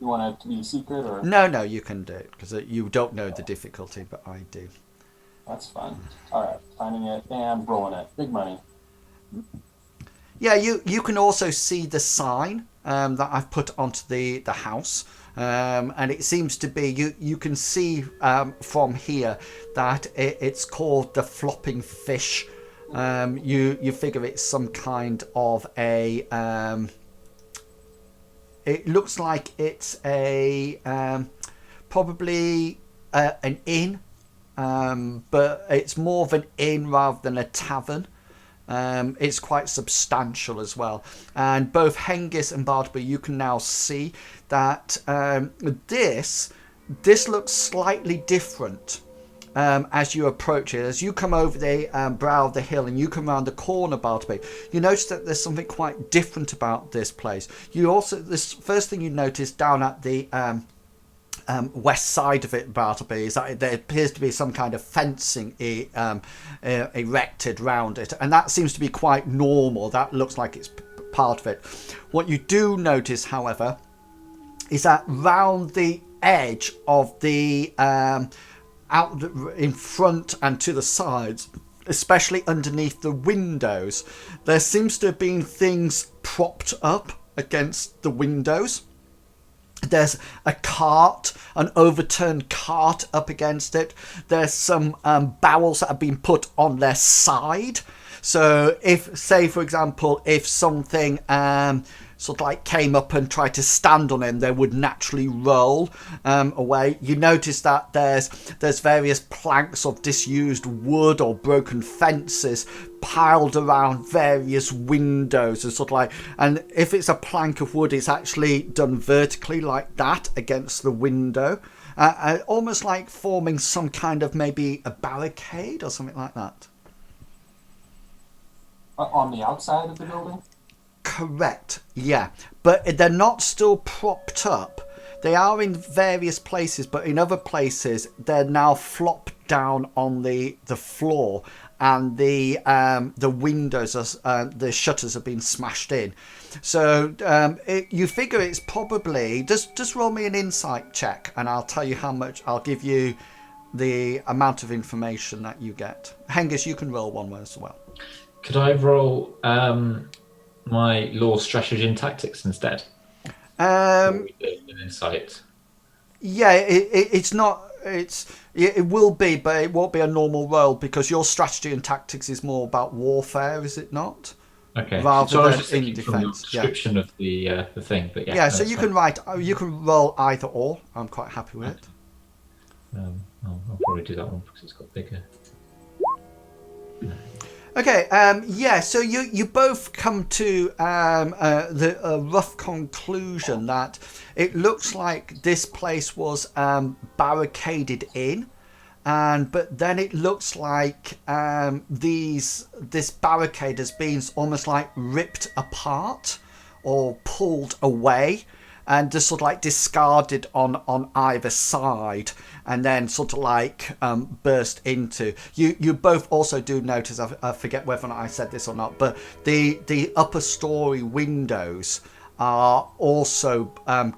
You want it to be secret, or no, you can do it because you don't know the difficulty, but I do. That's fine. All right, finding it and rolling it. Big money. Yeah, you can also see the sign that I've put onto the house, and it seems to be you can see from here that it's called the Flopping Fish. You figure it's some kind of a it looks like it's a probably an inn, but it's more of an inn rather than a tavern. It's quite substantial as well. And both Hengist and Bartleby, you can now see that this looks slightly different as you approach it. As you come over the brow of the hill and you come around the corner, Bartleby, you notice that there's something quite different about this place. You also, this first thing you notice down at the west side of it, Bartleby, is that there appears to be some kind of fencing erected round it, and that seems to be quite normal. That looks like it's part of it. What you do notice, however, is that round the edge of the out in front and to the sides, especially underneath the windows, there seems to have been things propped up against the windows. There's a cart, an overturned cart up against it. There's some barrels that have been put on their side. So if, say, for example, if something sort of like came up and tried to stand on him, they would naturally roll away. You notice that there's various planks of disused wood or broken fences piled around various windows, and sort of like, and if it's a plank of wood, it's actually done vertically like that against the window, almost like forming some kind of maybe a barricade or something like that. On the outside of the building? Correct, yeah. But they're not still propped up. They are in various places, but in other places they're now flopped down on the floor, and the windows, the shutters have been smashed in. So you figure it's probably, just roll me an insight check and I'll tell you how much, I'll give you the amount of information that you get. Hengist, you can roll one as well. Could I roll my law, strategy, and tactics instead? An insight. Yeah, it's not. It will be, but it won't be a normal roll because your strategy and tactics is more about warfare, is it not? Okay. Rather so I was than just in thinking from the defence. description of the thing, but yeah. Yeah. no, So that's you fine. you can roll either or. I'm quite happy with it. I'll probably do that one because it's got bigger. Okay, yeah, so you both come to the rough conclusion that it looks like this place was barricaded in, but then it looks like this barricade has been almost like ripped apart or pulled away and just sort of like discarded on either side, and then sort of like burst into. You both also do notice, I forget whether or not I said this or not, but the upper story windows are also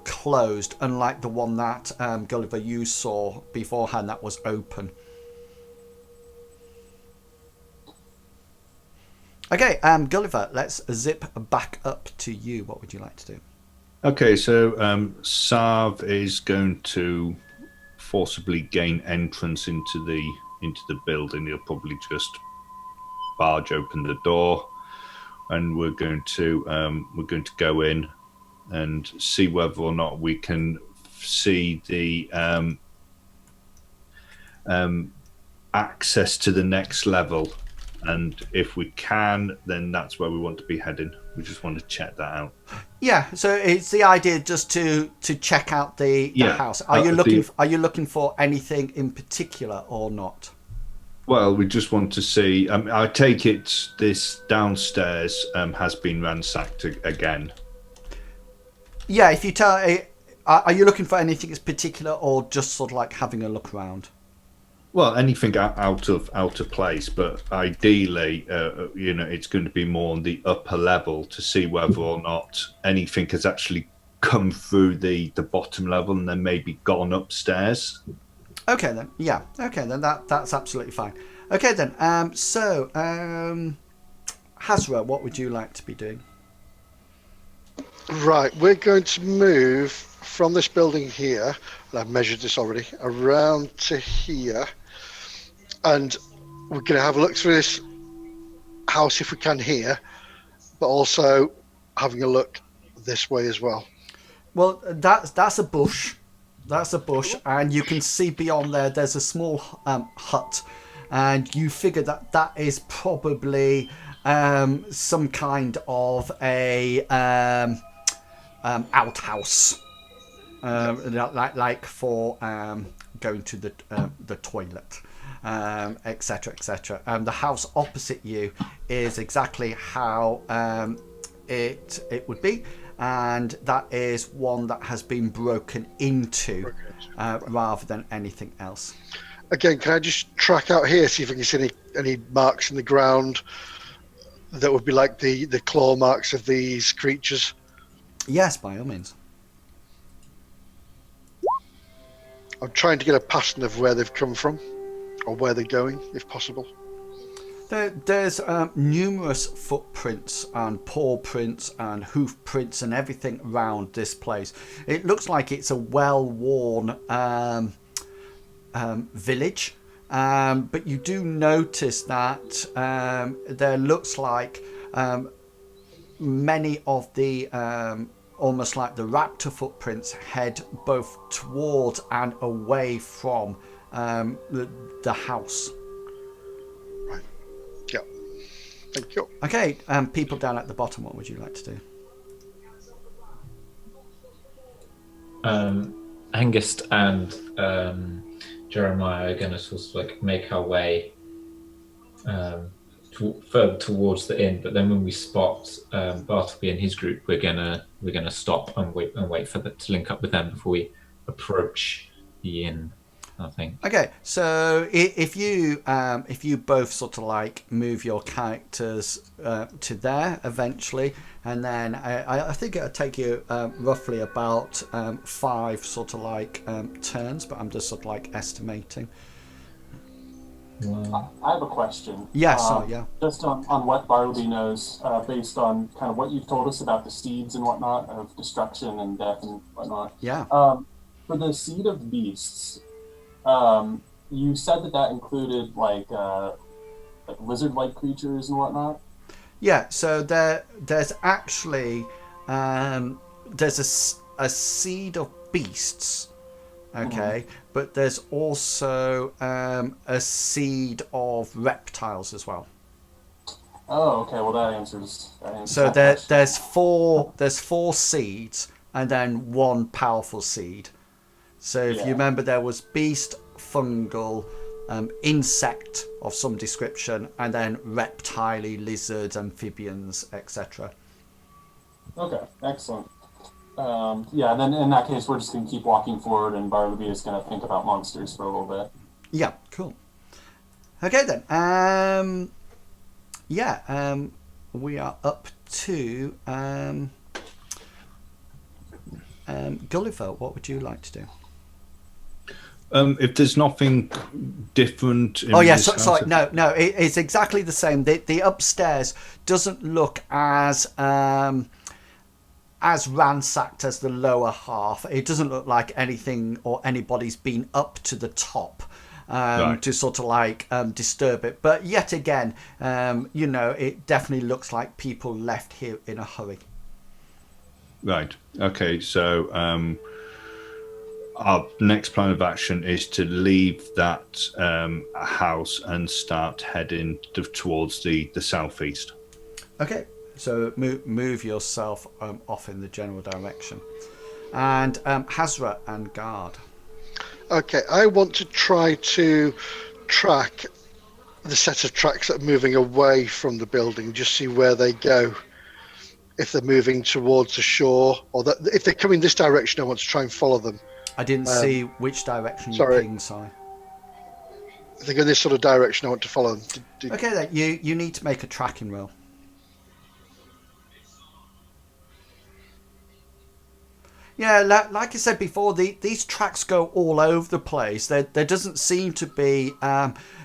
closed, unlike the one that Gulliver, you saw beforehand that was open. Okay, Gulliver, let's zip back up to you. What would you like to do? Okay, so Sav is going to forcibly gain entrance into the building. He'll probably just barge open the door, and we're going to go in and see whether or not we can see the access to the next level. And if we can, then that's where we want to be heading. We just want to check that out. Yeah, so it's the idea just to check out the house. Are you looking for anything in particular or not? Well, we just want to see. I take it this downstairs has been ransacked again. Yeah, if you tell, are you looking for anything in particular or just sort of like having a look around? Well, anything out of place, but ideally, it's going to be more on the upper level to see whether or not anything has actually come through the bottom level and then maybe gone upstairs. Okay then, yeah. Okay then, that's absolutely fine. Okay then, Hazra, what would you like to be doing? Right, we're going to move from this building here, and I've measured this already, around to here. And we're going to have a look through this house if we can here, but also having a look this way as well. Well, that's a bush. That's a bush, and you can see beyond there. There's a small hut, and you figure that is probably some kind of a outhouse, like for going to the toilet, etc., etc. The house opposite you is exactly how it would be. And that is one that has been broken into rather than anything else. Again, can I just track out here, see if I can see any marks in the ground that would be like the claw marks of these creatures? Yes, by all means. I'm trying to get a pattern of where they've come from or where they're going, if possible. There's numerous footprints and paw prints and hoof prints and everything around this place. It looks like it's a well-worn village, but you do notice that there looks like many of the almost like the raptor footprints head both towards and away from the house. Thank you. Okay, people down at the bottom, what would you like to do? Hengist and Jeremiah are going to sort of like make our way further towards the inn. But then when we spot Bartleby and his group, we're gonna stop and wait for to link up with them before we approach the inn. I think. Okay, so if you both sort of like move your characters to there eventually, and then I think it'll take you roughly about 5 sort of like turns, but I'm just sort of like estimating. Wow. I have a question. Yeah, sorry, yeah. Just on what Bartleby knows, based on kind of what you've told us about the seeds and whatnot of destruction and death and whatnot. Yeah. For the seed of beasts. You said that included like lizard-like creatures and whatnot. Yeah, so there's actually there's a seed of beasts, okay, but there's also a seed of reptiles as well. Oh, okay. Well, that answers so that question. there's 4 seeds and then 1 powerful seed. So if you remember, there was beast, fungal, insect of some description, and then reptile, lizards, amphibians, etc. Okay, excellent. Yeah, then in that case, we're just going to keep walking forward, and Bartleby is going to think about monsters for a little bit. Yeah, cool. Okay then. We are up to Gulliver. What would you like to do? If there's nothing different. Sorry. No. It's exactly the same. The upstairs doesn't look as ransacked as the lower half. It doesn't look like anything or anybody's been up to the top to sort of like disturb it. But yet again, it definitely looks like people left here in a hurry. Right. Okay. So. Our next plan of action is to leave that house and start heading towards the southeast. Okay, so move yourself off in the general direction. And Hazra and Guard. Okay, I want to try to track the set of tracks that are moving away from the building, just see where they go. If they're moving towards the shore, or if they're coming this direction, I want to try and follow them. I didn't see which direction you pinged, sorry. If they go this sort of direction, I want to follow them. Okay, then you need to make a tracking roll. Yeah, like I said before, these tracks go all over the place. There doesn't seem to be...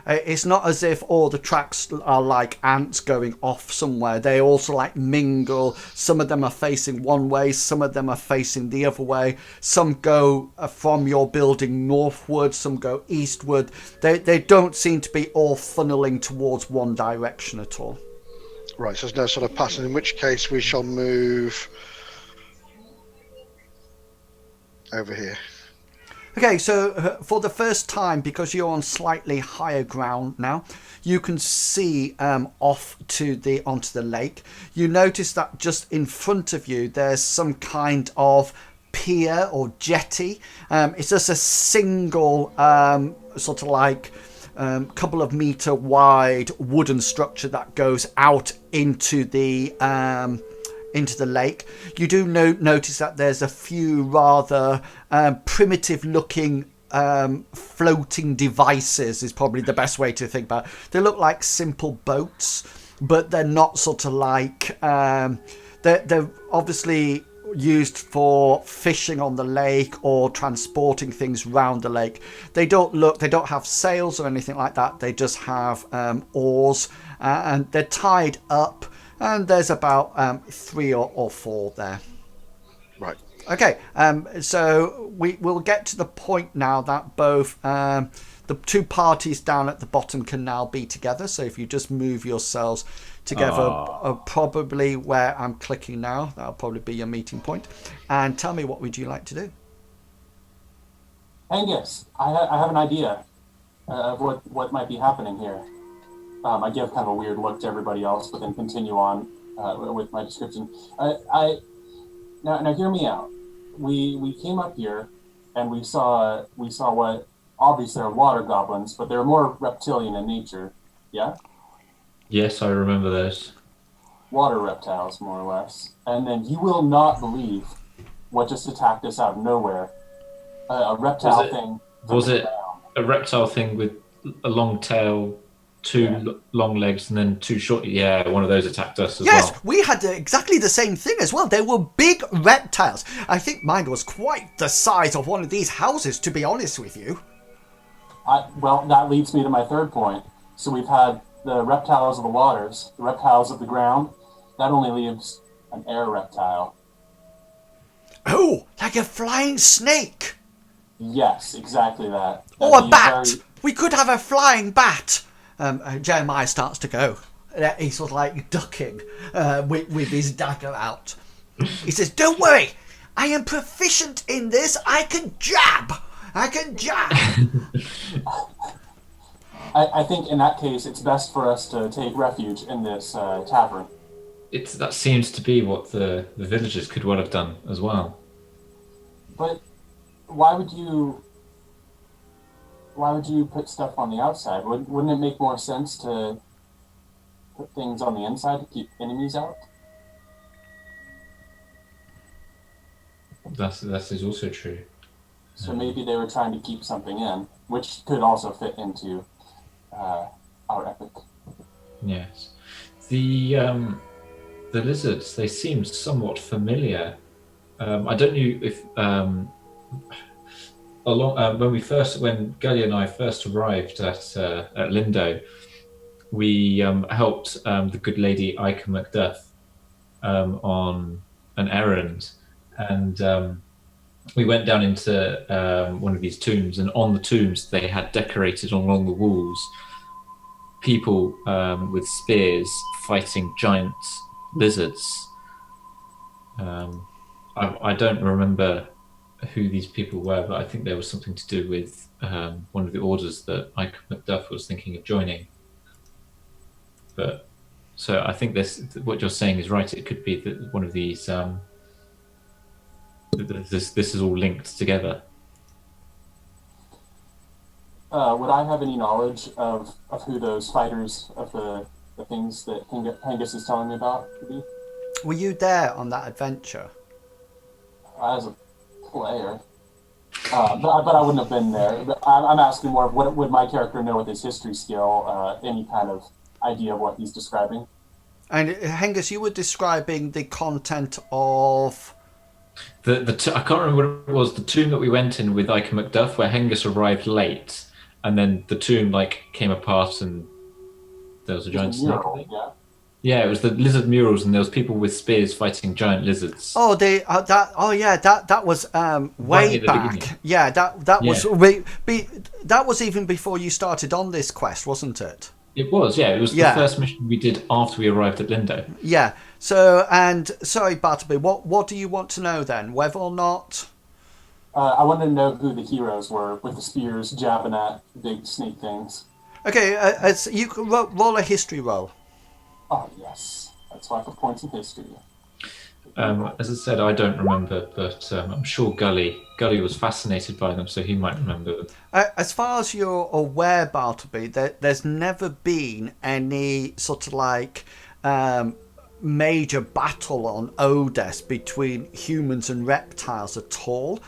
it's not as if all the tracks are like ants going off somewhere. They also like mingle. Some of them are facing one way. Some of them are facing the other way. Some go from your building northward. Some go eastward. They don't seem to be all funneling towards one direction at all. Right, so there's no sort of pattern, in which case we shall move... over here. Okay, so for the first time, because you're on slightly higher ground now, you can see off to onto the lake. You notice that just in front of you, there's some kind of pier or jetty. It's just a single sort of like couple of meter wide wooden structure that goes out into the lake. You do notice that there's a few rather primitive looking floating devices is probably the best way to think about it. They look like simple boats, but they're not sort of like they're obviously used for fishing on the lake or transporting things round the lake. They don't have sails or anything like that. They just have oars, and they're tied up, and there's about 3 or 4 there. Right. Okay, so we'll get to the point now that both the two parties down at the bottom can now be together. So if you just move yourselves together, probably where I'm clicking now, that'll probably be your meeting point. And tell me, what would you like to do? Angus, I have an idea of what might be happening here. I give kind of a weird look to everybody else, but then continue on with my description. Now hear me out. We came up here and we saw what obviously are water goblins, but they're more reptilian in nature. Yeah? Yes, I remember those. Water reptiles, more or less. And then you will not believe what just attacked us out of nowhere. A reptile thing. Was it a reptile thing with a long tail, 2 long legs, and then 2 short? Yeah, one of those attacked us as well. Yes, we had exactly the same thing as well. They were big reptiles. I think mine was quite the size of one of these houses, to be honest with you. Well, that leads me to my third point. So we've had the reptiles of the waters, the reptiles of the ground. That only leaves an air reptile. Oh, like a flying snake. Yes, exactly that. Or a bat. We could have a flying bat. Jeremiah starts to go. He's sort of like ducking with his dagger out. He says, "Don't worry. I am proficient in this. I can jab. I think in that case, it's best for us to take refuge in this tavern. That seems to be what the villagers could well have done as well. But why would you put stuff on the outside? Wouldn't it make more sense to put things on the inside to keep enemies out? That is also true. So maybe they were trying to keep something in, which could also fit into our epic. Yes. The lizards, they seemed somewhat familiar. I don't know if when Gully and I first arrived at Lindo, we helped the good lady Ika Macduff on an errand, and we went down into one of these tombs, and on the tombs they had decorated along the walls people with spears fighting giant lizards. I don't remember who these people were, but I think there was something to do with one of the orders that Ike Macduff was thinking of joining. But so I think what you're saying is right. It could be that one of these. This is all linked together. Would I have any knowledge of who those fighters of the things that Angus is telling me about could be? Were you there on that adventure? As a player. But I wouldn't have been there. But I'm asking more of what would my character know with his history skill, any kind of idea of what he's describing. And Hengus, you were describing the content of... I can't remember what it was, the tomb that we went in with Ike Macduff, where Hengus arrived late, and then the tomb came apart and there was a giant snake. Yeah, it was the lizard murals, and there was people with spears fighting giant lizards. Oh, that was way back. Yeah, that was even before you started on this quest, wasn't it? It was, yeah. It was the first mission we did after we arrived at Lindo. Yeah. So, and sorry, Bartleby, what do you want to know then? Whether or not? I wanted to know who the heroes were with the spears jabbing at big snake things. Okay, you can roll a history roll. Oh, yes. That's why I put points in history. As I said, I don't remember, but I'm sure Gully was fascinated by them, so he might remember them. As far as you're aware, Bartleby, there's never been any sort of like major battle on Odes between humans and reptiles at all.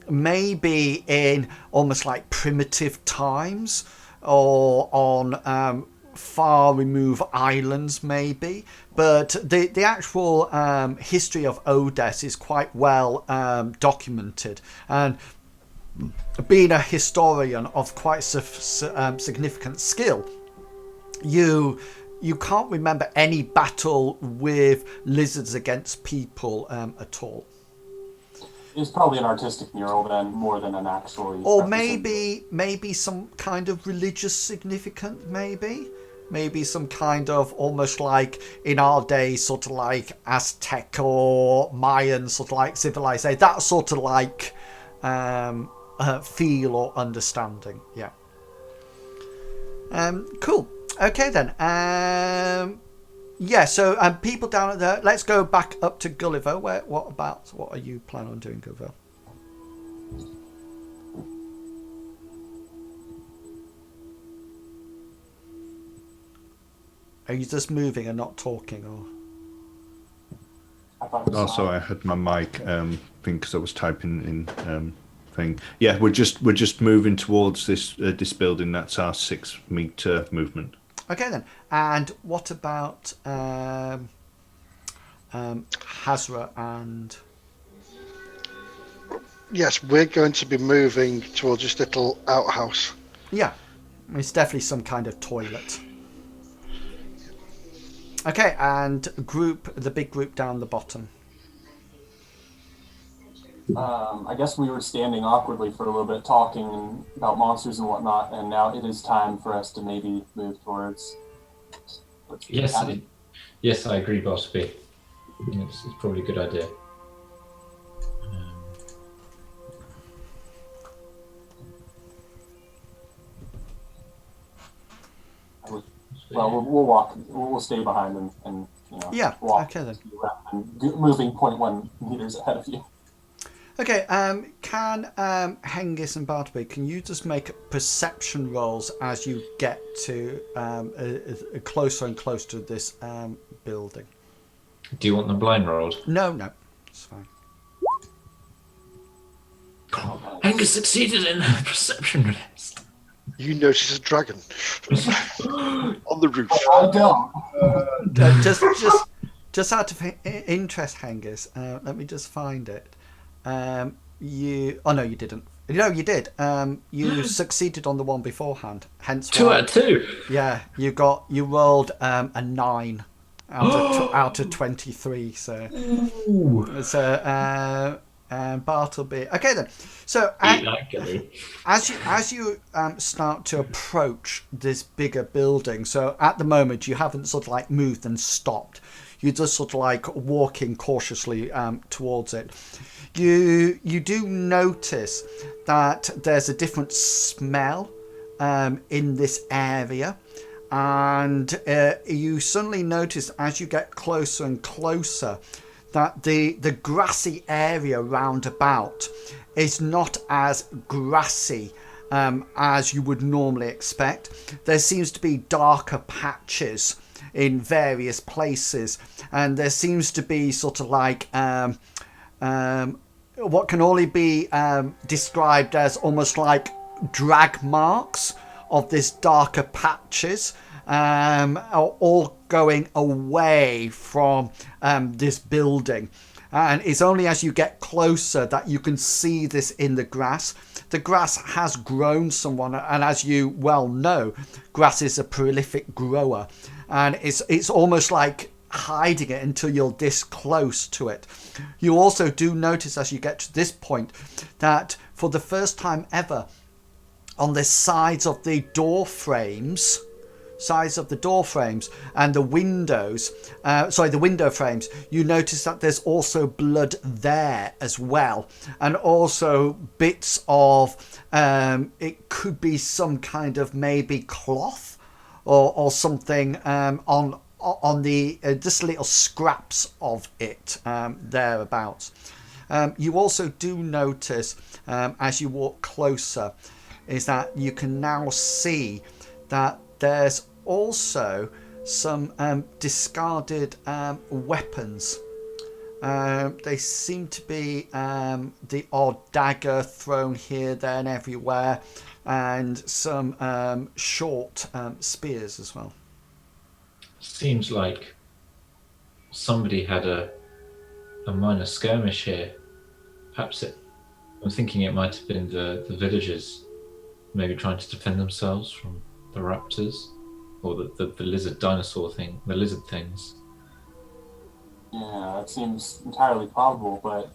Maybe in almost like primitive times, or on far removed islands maybe, but the actual history of Odes is quite well documented, and being a historian of quite significant skill, you can't remember any battle with lizards against people at all. It's probably an artistic mural then, more than an actual. Or maybe some kind of religious significance, maybe some kind of almost like in our day, sort of like Aztec or Mayan sort of like civilization, that sort of like feel or understanding. Yeah. Cool. Okay then. Yeah. So people down at there. Let's go back up to Gulliver. What are you planning on doing, Gulliver? Are you just moving and not talking, or? Oh, sorry, I had my mic thing because I was typing in thing. Yeah, we're just moving towards this building. That's our 6-meter movement. Okay then. And what about Hazra and? Yes, we're going to be moving towards this little outhouse. Yeah, it's definitely some kind of toilet. Okay, and the big group down the bottom. I guess we were standing awkwardly for a little bit, talking about monsters and whatnot, and now it is time for us to maybe move towards. Yes, I agree, Bartleby. It's probably a good idea. Well, we'll walk. We'll stay behind and yeah. Walk. Okay then. And moving 0.1 meters ahead of you. Okay. Can Hengist and Bartleby, can you just make perception rolls as you get to closer and closer to this building? Do you want them blind rolled? No, it's fine. Angus succeeded in a perception test. You notice a dragon on the roof. I don't. Just out of interest, Hengist, let me just find it. Oh no, you didn't. No, you did. You succeeded on the one beforehand. Hence 2 out of 2. Yeah, you rolled a 9 out of 23. So, Bartleby. Okay then. So as you start to approach this bigger building, so at the moment you haven't sort of like moved and stopped. You're just sort of like walking cautiously towards it. You do notice that there's a different smell in this area, and you suddenly notice as you get closer and closer that the grassy area round about is not as grassy as you would normally expect. There seems to be darker patches in various places, and there seems to be sort of like what can only be described as almost like drag marks of this darker patches, all going away from this building. And it's only as you get closer that you can see this in the grass. The grass has grown somewhat, and as you well know, grass is a prolific grower, and it's almost like hiding it until you're this close to it. You also do notice as you get to this point that for the first time ever, on the sides of the door frames, sides of the door frames and the windows, the window frames, you notice that there's also blood there as well, and also bits of it could be some kind of maybe cloth or something on the just little scraps of it thereabouts. You also do notice as you walk closer is that you can now see that there's also some discarded weapons. They seem to be the odd dagger thrown here, there and everywhere, and some short spears as well. Seems like somebody had a minor skirmish here. Perhaps I'm thinking it might have been the villagers maybe trying to defend themselves from the raptors or the lizard dinosaur thing, the lizard things. Yeah, that seems entirely probable, but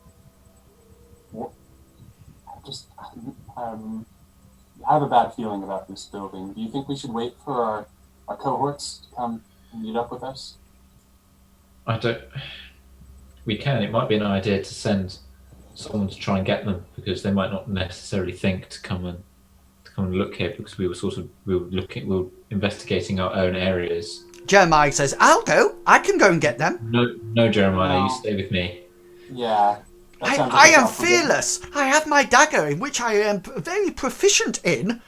I have a bad feeling about this building. Do you think we should wait for our cohorts to come and meet up with us? We can. It might be an idea to send someone to try and get them, because they might not necessarily think to come and look here, because we were investigating our own areas. Jeremiah says, "I'll go. I can go and get them." No, Jeremiah, you stay with me. Yeah. I am fearless. I have my dagger, in which I am very proficient in.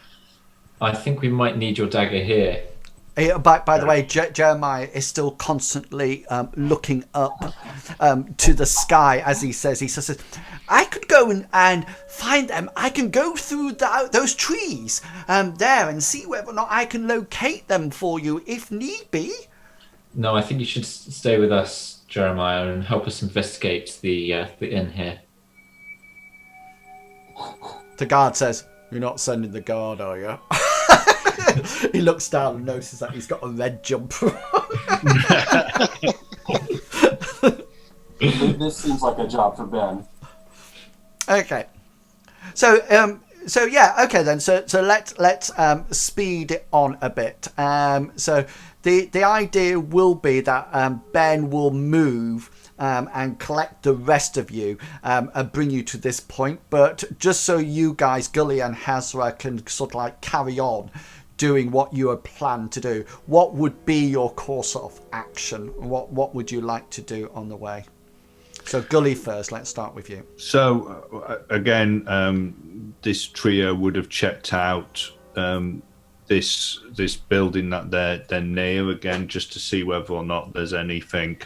I think we might need your dagger here. By the way, Jeremiah is still constantly looking up to the sky as he says, I could go and find them. I can go through those trees there and see whether or not I can locate them for you if need be. No, I think you should stay with us, Jeremiah, and help us investigate the inn here. The guard says, "You're not sending the guard, are you?" He looks down and notices that he's got a red jumper. This seems like a job for Ben. Okay. So yeah, okay then. So let's speed it on a bit. So the idea will be that Ben will move and collect the rest of you and bring you to this point. But just so you guys, Gully and Hazra, can sort of like carry on doing what you had planned to do, what would be your course of action? What would you like to do on the way? So Gully first, let's start with you. So again, this trio would have checked out this building that they're near again, just to see whether or not there's anything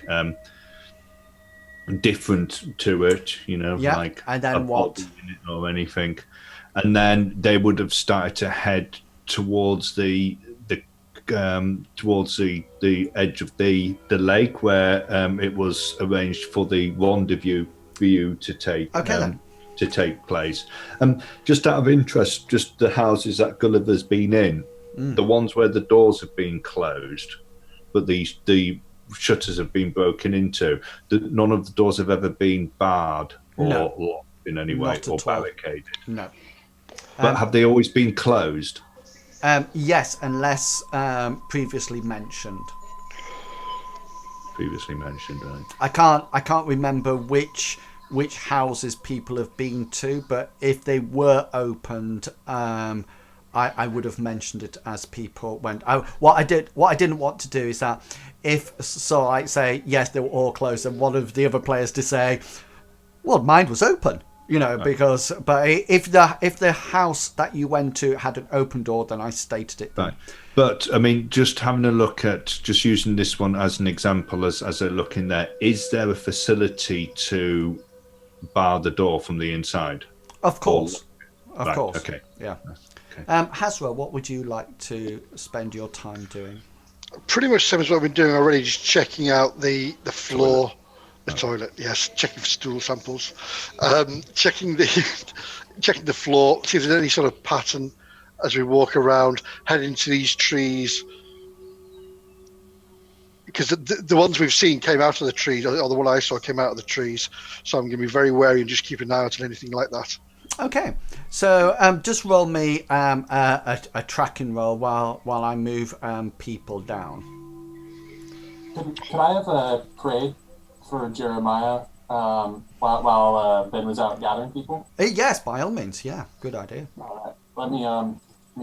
different to it, like and then a what body in it or anything. And then they would have started to head towards the edge of the lake where it was arranged for the rendezvous for you to take place. Just out of interest, just the houses that Gulliver's been in, the ones where the doors have been closed, but the shutters have been broken into. None of the doors have ever been barred or locked in any way or barricaded. No. But have they always been closed? Yes, unless previously mentioned. Previously mentioned, right? I can't remember which houses people have been to, but if they were opened, I would have mentioned it as people went. What I didn't want to do is that I say yes, they were all closed, and one of the other players to say, well, mine was open. Because if the house that you went to had an open door, then I stated it. Right. But I mean, just having a look at, just using this one as an example, as a look in there, is there a facility to bar the door from the inside? Of course. Of course. Okay. Yeah. Okay. Hazra, what would you like to spend your time doing? Pretty much the same as what I've been doing already, just checking out the floor. The toilet, yes. Checking for stool samples, checking the floor, see if there's any sort of pattern as we walk around, head into these trees, because the ones we've seen came out of the trees, or the one I saw came out of the trees. So I'm going to be very wary and just keep an eye out on anything like that. Okay, so just roll me a tracking roll while I move people down. Could I have a parade for Jeremiah while Ben was out gathering people? Yes, by all means. Yeah, good idea. All right. Let me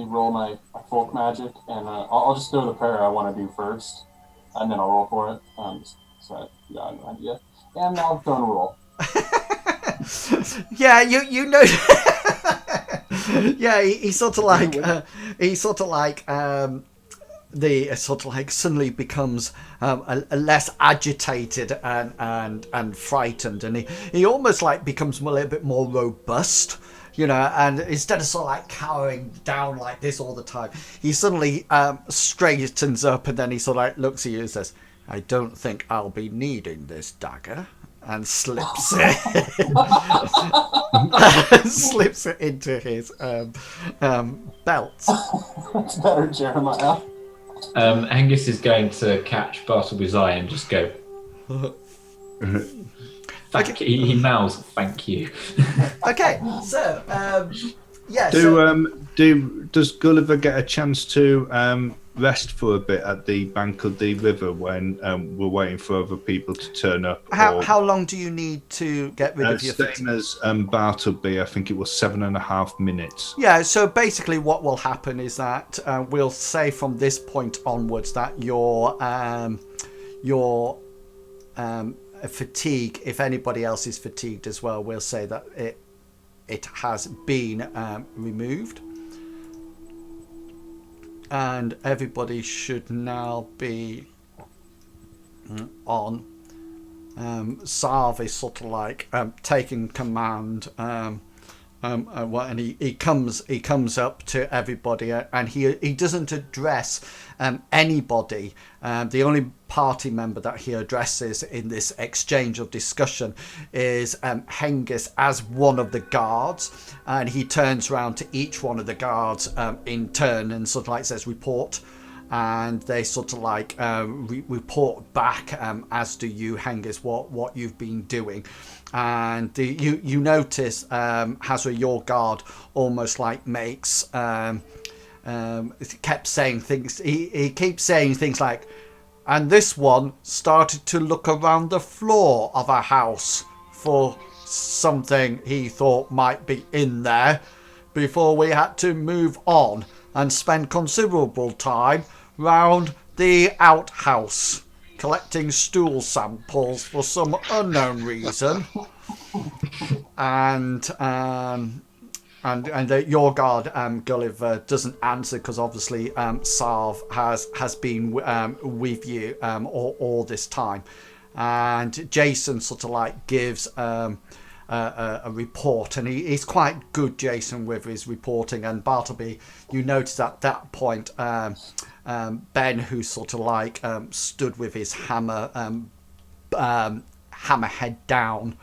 roll my folk magic, and I'll just throw the prayer I want to do first, and then I'll roll for it. So you got an idea. And now I'm going to roll. Yeah, you know. Yeah, he sort of like suddenly becomes a less agitated and frightened, and he almost like becomes a little bit more robust, you know, and instead of sort of like cowering down like this all the time, he suddenly straightens up, and then he sort of like looks at you and says, "I don't think I'll be needing this dagger," and slips it slips it into his belt. That's better, Jeremiah. Angus is going to catch Bartleby's eye and just go. He mouths, "Thank you." Okay, so yeah. Does Gulliver get a chance to rest for a bit at the bank of the river when we're waiting for other people to turn up? How long do you need to get rid of your same as Bartleby? I think it was 7.5 minutes. Yeah, so basically what will happen is that we'll say from this point onwards that your fatigue, if anybody else is fatigued as well, we'll say that it has been removed. And everybody should now be on. Sarv is sort of like taking command, and he comes up to everybody, and he doesn't address anybody. The only party member that he addresses in this exchange of discussion is Hengist as one of the guards, and he turns around to each one of the guards in turn and sort of like says, "Report." And they sort of like report back, as do you, Hengist, what you've been doing. And you notice Hazra, your guard, almost like makes kept saying things. He keeps saying things like, "And this one started to look around the floor of a house for something he thought might be in there before we had to move on and spend considerable time round the outhouse collecting stool samples for some unknown reason." And your guard, Gulliver, doesn't answer because obviously Sarv has been with you all this time. And Jason sort of like gives a report, and he's quite good, Jason, with his reporting. And Bartleby, you notice at that point Ben, who sort of like stood with his hammer head down,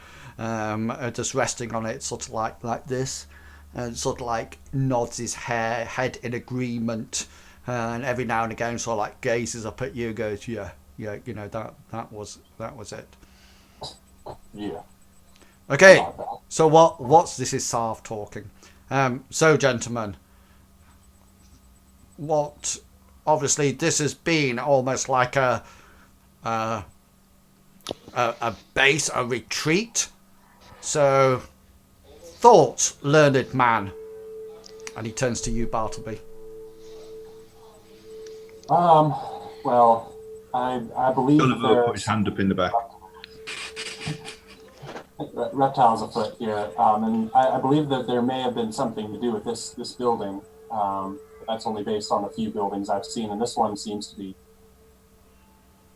just resting on it, sort of like this, and sort of like nods his head in agreement, and every now and again sort of like gazes up at you, goes, yeah, you know, that was it. Yeah. Okay, so what's this is Sarv talking. So gentlemen, what, obviously this has been almost like a base, a retreat. So thoughts, learned man. And he turns to you, Bartleby. Well, I believe Gulliver put his hand up in the back. Reptiles afoot here, and I believe that there may have been something to do with this building. That's only based on a few buildings I've seen, and this one seems to be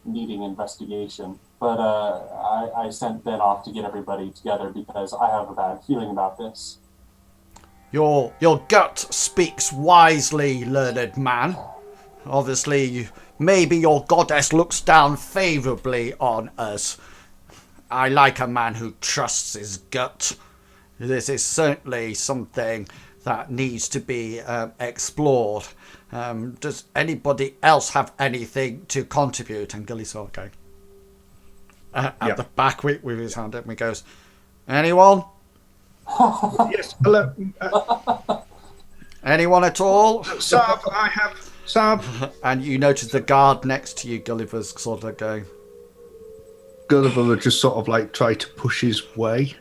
needing investigation. But I sent Ben off to get everybody together because I have a bad feeling about this. Your gut speaks wisely, learned man. Obviously, maybe your goddess looks down favourably on us. I like a man who trusts his gut. This is certainly something that needs to be explored. Does anybody else have anything to contribute? And Gilly's okay. At the back with his hand up, and he goes, "Anyone?" Yes, hello. Anyone at all? Sav, I have... Sav. And you notice the guard next to you, Gulliver's sort of going... Gulliver would just sort of like try to push his way,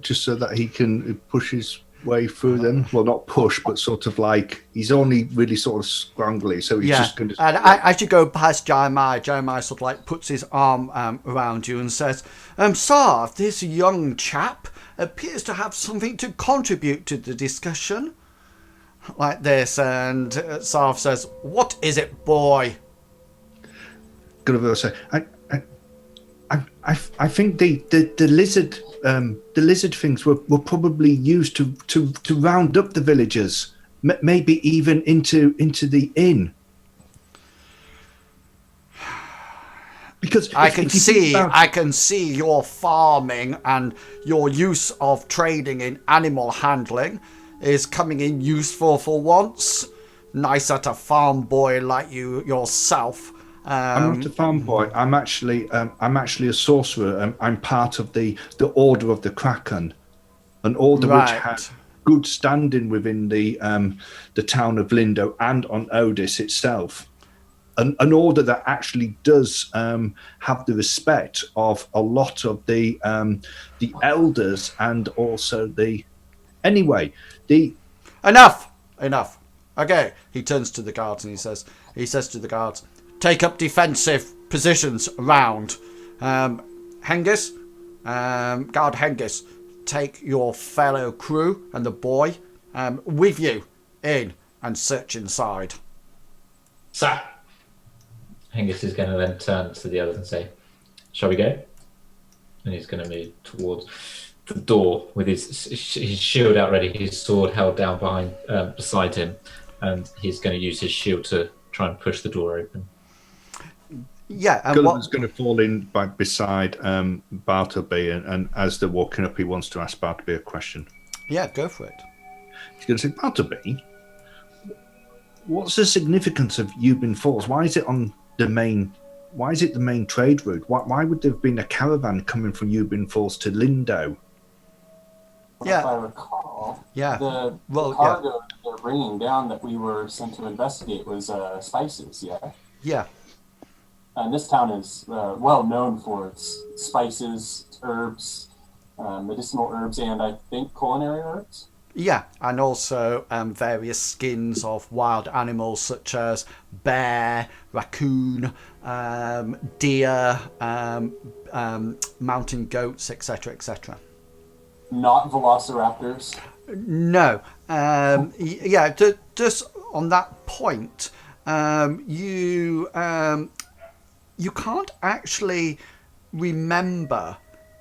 just so that he can push his way through them. Well, not push, but sort of like he's only really sort of scrangly, so he's just going to. And as you go past Jeremiah sort of like puts his arm around you and says, "Sir, this young chap appears to have something to contribute to the discussion." Like this, and Sarv says, "What is it, boy?" Gulliver will say, I think the lizard things were probably used to round up the villagers, maybe even into the inn. Because I can see your farming and your use of trading in animal handling is coming in useful for once. Nice at a farm boy like you yourself. I'm not a farm boy. I'm actually a sorcerer. I'm part of the Order of the Kraken, an order which has good standing within the town of Lindo and on Odis itself. An order that actually does have the respect of a lot of the elders and also the. Anyway, Enough. Okay, he turns to the guards and he says to the guards, "Take up defensive positions around. Hengist, guard Hengist, take your fellow crew and the boy with you in and search inside." Sir. Hengist is going to then turn to the others and say, "Shall we go?" And he's going to move towards the door with his shield out ready, his sword held down beside him, and he's going to use his shield to try and push the door open. Yeah, and Gulliver's going to fall in beside Bartleby, and as they're walking up, he wants to ask Bartleby a question. Yeah, go for it. He's going to say, "Bartleby, what's the significance of Ubbin Falls? Why is it the main trade route? Why would there have been a caravan coming from Ubbin Falls to Lindo?" If I recall, the cargo that they're bringing down that we were sent to investigate was spices, Yeah. And this town is well known for its spices, herbs, medicinal herbs, and I think culinary herbs. Yeah, and also various skins of wild animals such as bear, raccoon, deer, mountain goats, etc., etc. Not velociraptors. No. Just on that point, you can't actually remember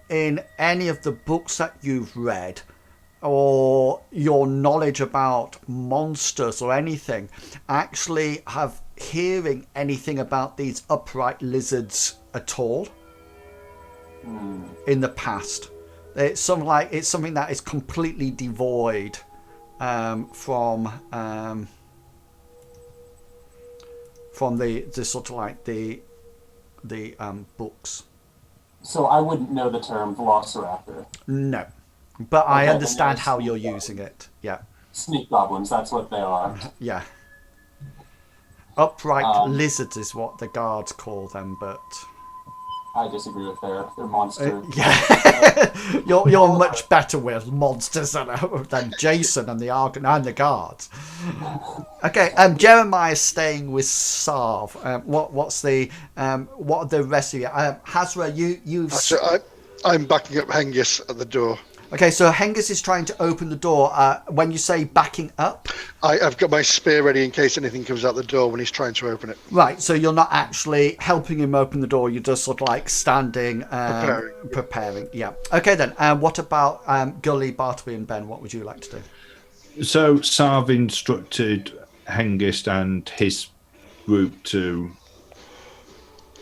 in any of the books that you've read or your knowledge about monsters or anything actually have hearing anything about these upright lizards at all in the past. It's something that is completely devoid from the sort of like the books. So I wouldn't know the term velociraptor. No, but I understand how you're using it. Yeah. Sneak goblins, that's what they are. Yeah. Upright lizards is what the guards call them, but I disagree with their monster. Yeah. you're much better with monsters than Jason and the guards. Okay, Jeremiah's staying with Sarv. What are the rest of you? Hazra, you've. So I'm backing up Hengist at the door. Okay, so Hengist is trying to open the door. When you say backing up, I've got my spear ready in case anything comes out the door when he's trying to open it. Right, so you're not actually helping him open the door. You're just sort of like standing, preparing. Yeah. Okay then. What about Gully, Bartleby, and Ben? What would you like to do? So Sarv instructed Hengist and his group to.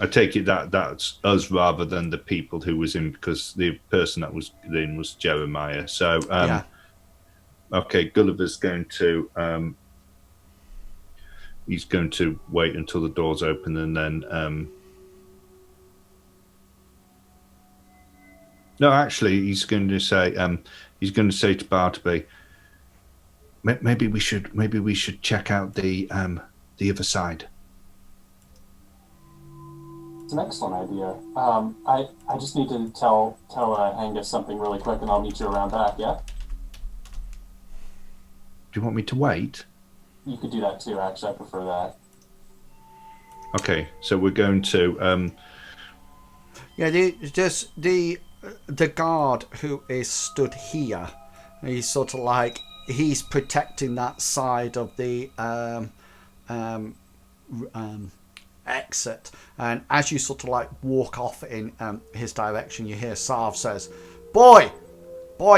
I take it that's us rather than the people who was in, because the person that was in was Jeremiah. So, okay, Gulliver's going to he's going to wait until the door's open, and then No, actually, he's going to say to Bartleby, maybe we should check out the other side. It's an excellent idea. I just need to tell Angus something really quick, and I'll meet you around back. Yeah. Do you want me to wait? You could do that too. Actually, I prefer that. Okay, so we're going to. Yeah, the guard who is stood here, he's sort of like he's protecting that side of the exit, and as you sort of like walk off in his direction, you hear Sarv says, Boy,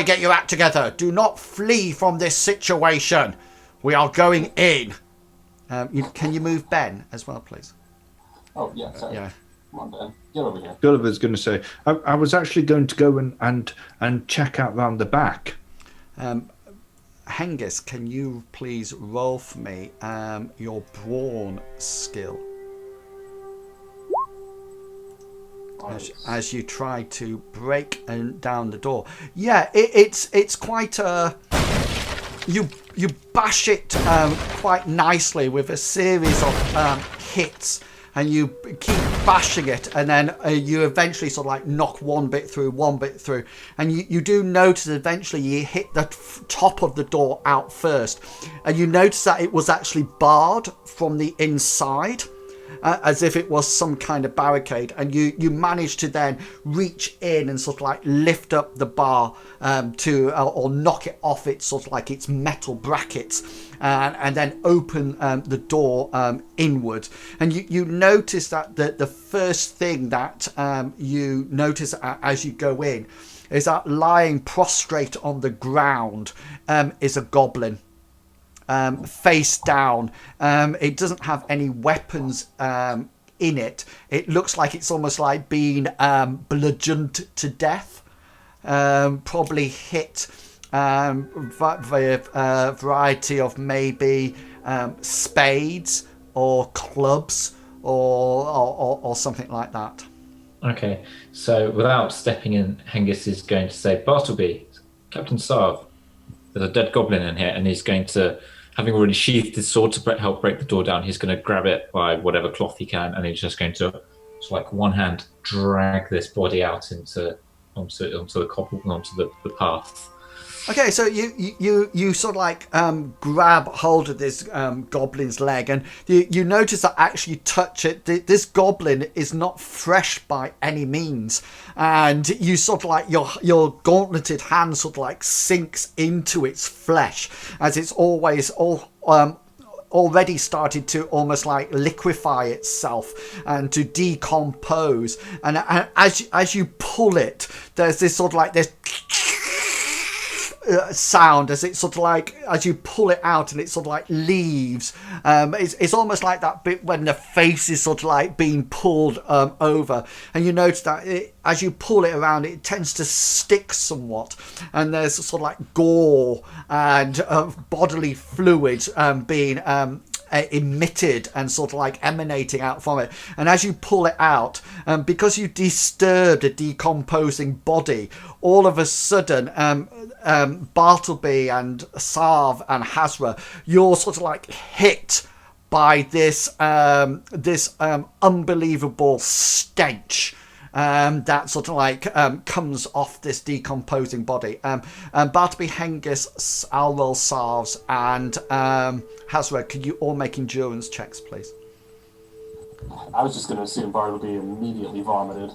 get your act together. Do not flee from this situation. We are going in. Can you move Ben as well, please? Oh, yeah, sorry. Yeah. Come on, Ben. Get over here. Gulliver's going to say, I was actually going to go and check out round the back. Hengist, can you please roll for me your brawn skill? As you try to break down the door. Yeah, it's quite a... You bash it quite nicely with a series of hits, and you keep bashing it, and then you eventually sort of like knock one bit through, and you do notice eventually you hit the top of the door out first, and you notice that it was actually barred from the inside. As if it was some kind of barricade, and you manage to then reach in and sort of like lift up the bar or knock it off its sort of like its metal brackets, and then open the door inward. And you notice that the first thing that you notice as you go in is that lying prostrate on the ground is a goblin. Face down. It doesn't have any weapons in it. It looks like it's almost like being bludgeoned to death. Probably hit with a variety of maybe spades or clubs or something like that. Okay, so without stepping in, Hengist is going to say, Bartleby, Captain Sarv, there's a dead goblin in here, and he's going to, having already sheathed his sword to help break the door down, he's going to grab it by whatever cloth he can, and he's just going to, like one hand, drag this body out onto the cobble, onto the path. Okay, so you sort of like grab hold of this goblin's leg, and you notice that actually touch it. This goblin is not fresh by any means, and you sort of like your gauntleted hand sort of like sinks into its flesh as it's already started to almost like liquefy itself and to decompose. And as you pull it, there's this sort of like this sound as it sort of like as you pull it out and it sort of like leaves. It's almost like that bit when the face is sort of like being pulled over, and you notice that as you pull it around, it tends to stick somewhat, and there's sort of like gore and bodily fluids being emitted and sort of like emanating out from it. And as you pull it out, because you disturbed a decomposing body, all of a sudden Bartleby and Sarv and Hazra, you're sort of like hit by this unbelievable stench that sort of like comes off this decomposing body. Bartleby, Hengist, I'll roll Sarvs, and Hazra, could you all make endurance checks, please? I was just going to assume Bartleby immediately vomited.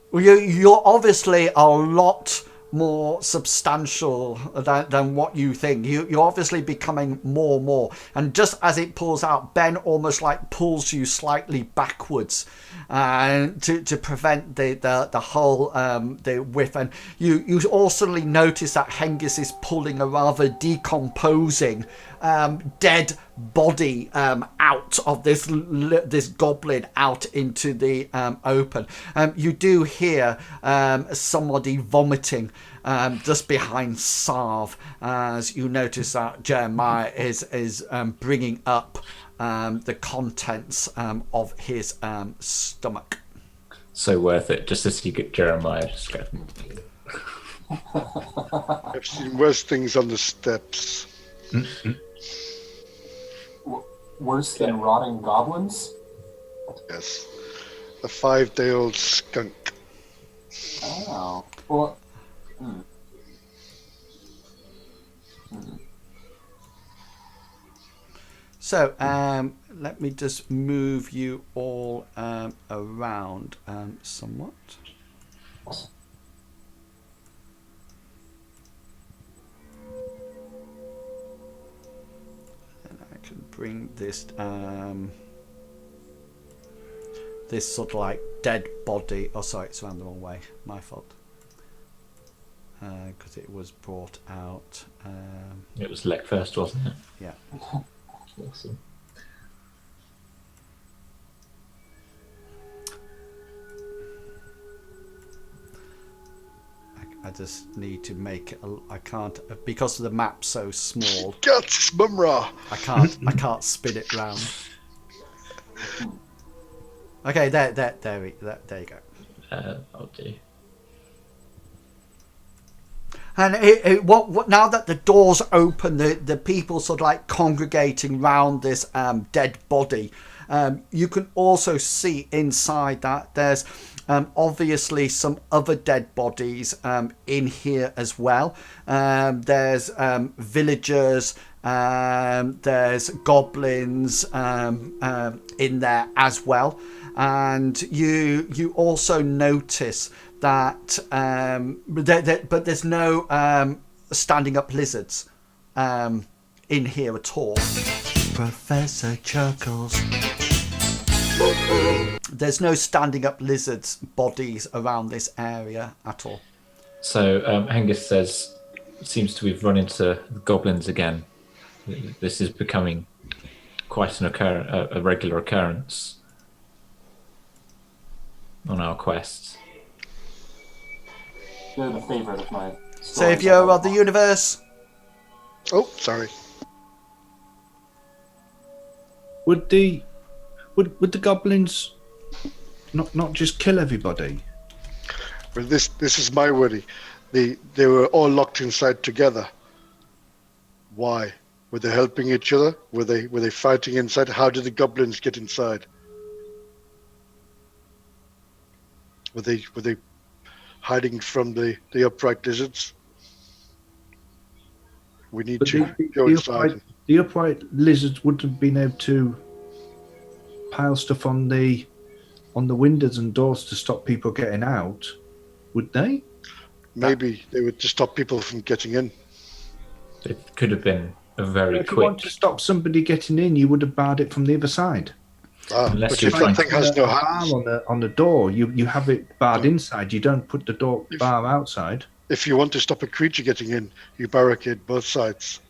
Well, you're obviously a lot more substantial than what you think. You're obviously becoming more and more, and just as it pulls out, Ben almost like pulls you slightly backwards to prevent the whole the whiff. And you also notice that Hengist is pulling a rather decomposing dead body out of this goblin out into the open. You do hear somebody vomiting just behind Sarv, as you notice that Jeremiah is bringing up the contents of his stomach. So worth it, just to see Jeremiah just go. I've seen worse things on the steps. Worse than rotting goblins? Yes. A 5-day-old skunk. Oh. Well, So let me just move you all around somewhat. And I can bring this this sort of like dead body. Oh, sorry, it's around the wrong way. My fault. Because it was brought out. It was leg first, wasn't it? Yeah. Awesome. I just need to make it. I can't because the map's so small. Guts, Mumra. I can't spin it round. Okay, there you go. I'll do. And what now that the doors open, the people sort of like congregating round this dead body, you can also see inside that there's obviously some other dead bodies in here as well. There's villagers, there's goblins in there as well, and you also notice that but there's no standing up lizards in here at all. Professor chuckles. There's no standing up lizards bodies around this area at all. So Angus says, seems to have run into goblins again. This is becoming quite a regular occurrence on our quests. they're the favorite of my stories. Savior of the universe. Oh, sorry. Would the goblins not just kill everybody? Well, this is my worry. They were all locked inside together. Why? Were they helping each other? Were they fighting inside? How did the goblins get inside? Were they hiding from the upright lizards? We need to go inside. The upright lizards wouldn't have been able to pile stuff on the windows and doors to stop people getting out, would they? Maybe they would to stop people from getting in. It could have been a very If you want to quick. stop somebody getting in, you would have barred it from the other side. Unless But you're if trying that to- thing has no bar hands, on the door, you have it barred inside. You don't put the door bar outside. if you want to stop a creature getting in, you barricade both sides.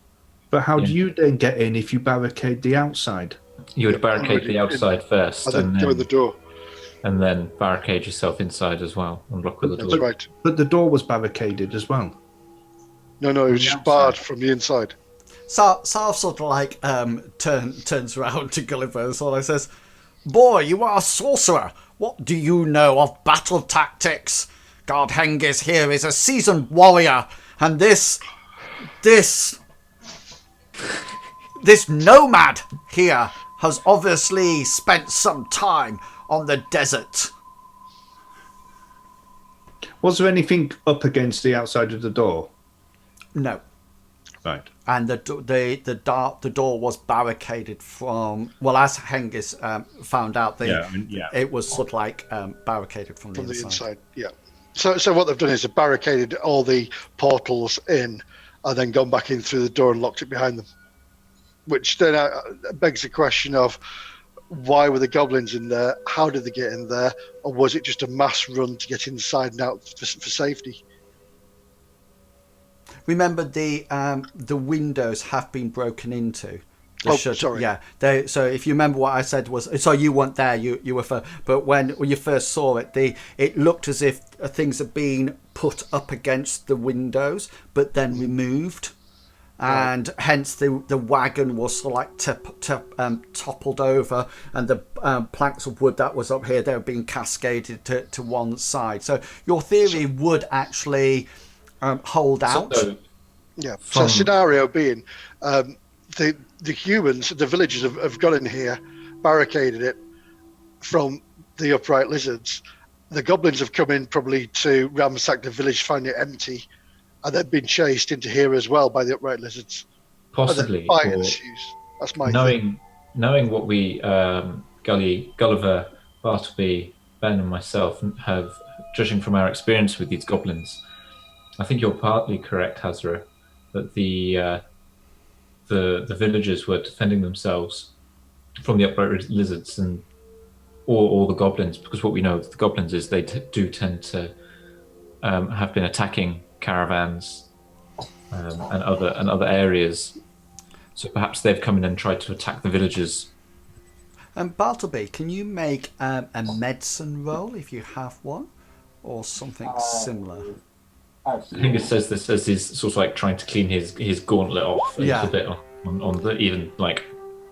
But how do Yeah. you then get in if you barricade the outside? You would barricade the outside first, And then go in the door. and then barricade yourself inside as well, and block with the That's door. right. But the door was barricaded as well. No, it was the just outside. barred from the inside. Sarv sort of like turns around to Gulliver and sort of says, "Boy, you are a sorcerer. What do you know of battle tactics? God Hengis here is a seasoned warrior, and this nomad here has obviously spent some time on the desert." Was there anything up against the outside of the door? No. Right. And the door was barricaded from, well, as Hengis found out, it was sort of like barricaded from the From the inside. inside, yeah. So what they've done is they've barricaded all the portals in and then gone back in through the door and locked it behind them. Which then begs the question of why were the goblins in there? How did they get in there? Or was it just a mass run to get inside and out for safety? Remember, the windows have been broken into. Sorry. Yeah. So if you remember what I said was, so you weren't there. You were first, but when you first saw it, it looked as if things had been put up against the windows, but then removed. and hence the wagon was sort of like toppled over, and the planks of wood that was up here, they were being cascaded to one side. So your theory would actually hold out. So scenario being, the humans, the villagers have got in here, barricaded it from the upright lizards. The goblins have come in probably to ransack the village, find it empty, and they've been chased into here as well by the upright lizards. Possibly. That's my knowing what we, Gulliver, Bartleby, Ben, and myself have, judging from our experience with these goblins, I think you're partly correct, Hazra, that the villagers were defending themselves from the upright lizards or the goblins, because what we know of the goblins is they do tend to have been attacking caravans and other areas. So perhaps they've come in and tried to attack the villagers. Bartleby, can you make a medicine roll if you have one, or something similar? I think it says this as he's sort of like trying to clean his gauntlet off a little bit on the even like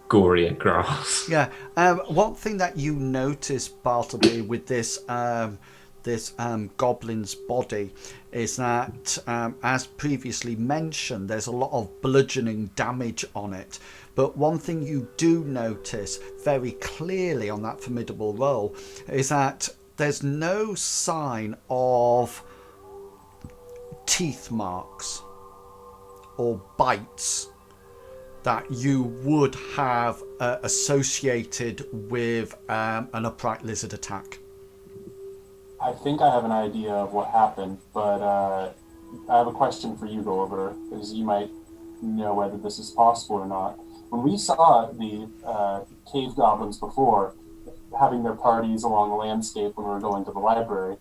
gorier grass. Yeah. One thing that you notice, Bartleby, with this goblin's body is that, as previously mentioned, there's a lot of bludgeoning damage on it. But one thing you do notice very clearly on that formidable roll is that there's no sign of teeth marks or bites that you would have associated with an upright lizard attack. I think I have an idea of what happened, but I have a question for you, Gulliver, because you might know whether this is possible or not. When we saw the cave goblins before, having their parties along the landscape when we were going to the library,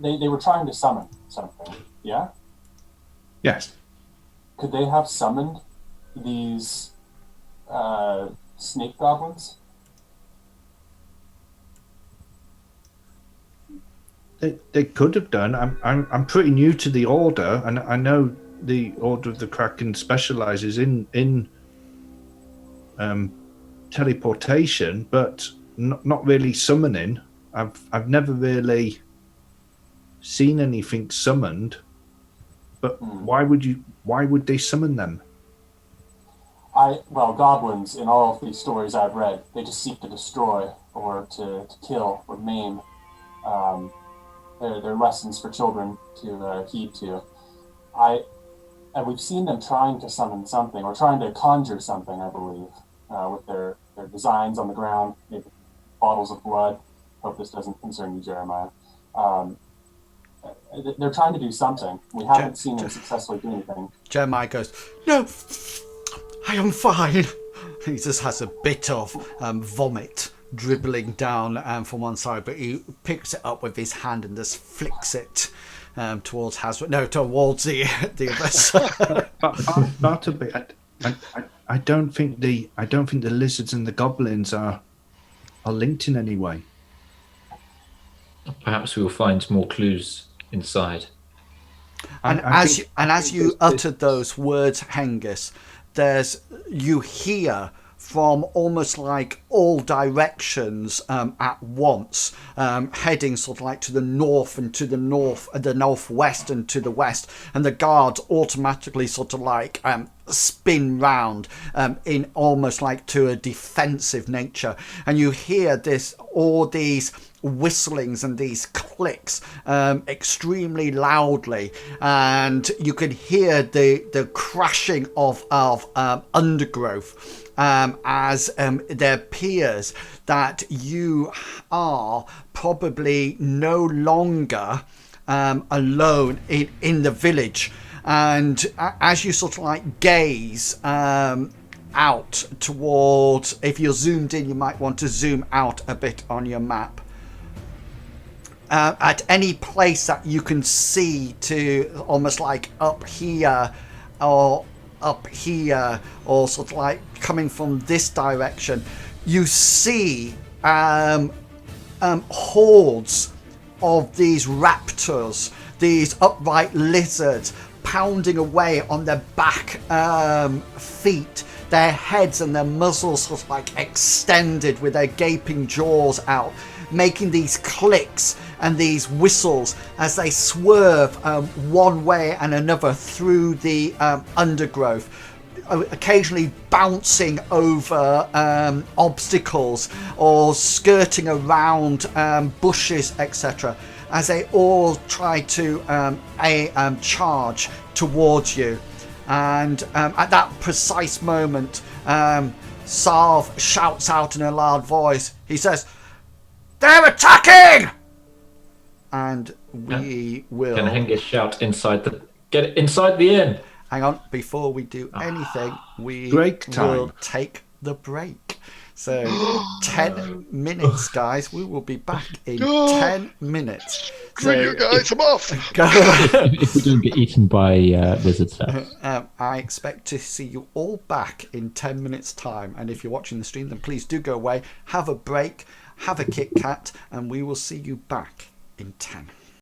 they were trying to summon something, yeah? Yes. Could they have summoned these snake goblins? They could have done. I'm pretty new to the order, and I know the Order of the Kraken specializes in teleportation, but not really summoning. I've never really seen anything summoned. But why would they summon them? Goblins, in all of these stories I've read, they just seek to destroy or to kill or maim. They're lessons for children to heed to. And we've seen them trying to summon something, or trying to conjure something, I believe, with their designs on the ground, maybe bottles of blood. Hope this doesn't concern you, Jeremiah. They're trying to do something. We haven't seen them successfully do anything. Jeremiah goes, "No, I am fine." He just has a bit of vomit dribbling down from one side, but he picks it up with his hand and just flicks it towards Hazard. No, towards the other side. Bartleby, I don't think the lizards and the goblins are linked in any way. Perhaps we will find more clues inside. And as you uttered those words, Hengist, you hear from almost like all directions at once, heading sort of like to the north and to the northwest and to the west, and the guards automatically sort of like spin round in almost like to a defensive nature, and you hear all these whistlings and these clicks extremely loudly, and you can hear the crashing of undergrowth as there appears that you are probably no longer alone in the village. And as you sort of like gaze out towards, if you're zoomed in, you might want to zoom out a bit on your map. At any place that you can see to almost like up here or sort of like coming from this direction, you see hordes of these raptors, these upright lizards, pounding away on their back feet, their heads and their muzzles sort of like extended with their gaping jaws out, making these clicks and these whistles as they swerve one way and another through the undergrowth, occasionally bouncing over obstacles or skirting around bushes, etc., as they all try to charge towards you. And at that precise moment, Salve shouts out in a loud voice. He says, "They're attacking!" And we will... Can Hengist shout get inside the inn? Hang on, before we do anything, we Break time. will take the break. So 10 minutes, guys. We will be back in 10 minutes. Screw you guys, I'm off. If we don't get eaten by lizards first. I expect to see you all back in 10 minutes' time. And if you're watching the stream, then please do go away, have a break, have a Kit Kat, and we will see you back in 10.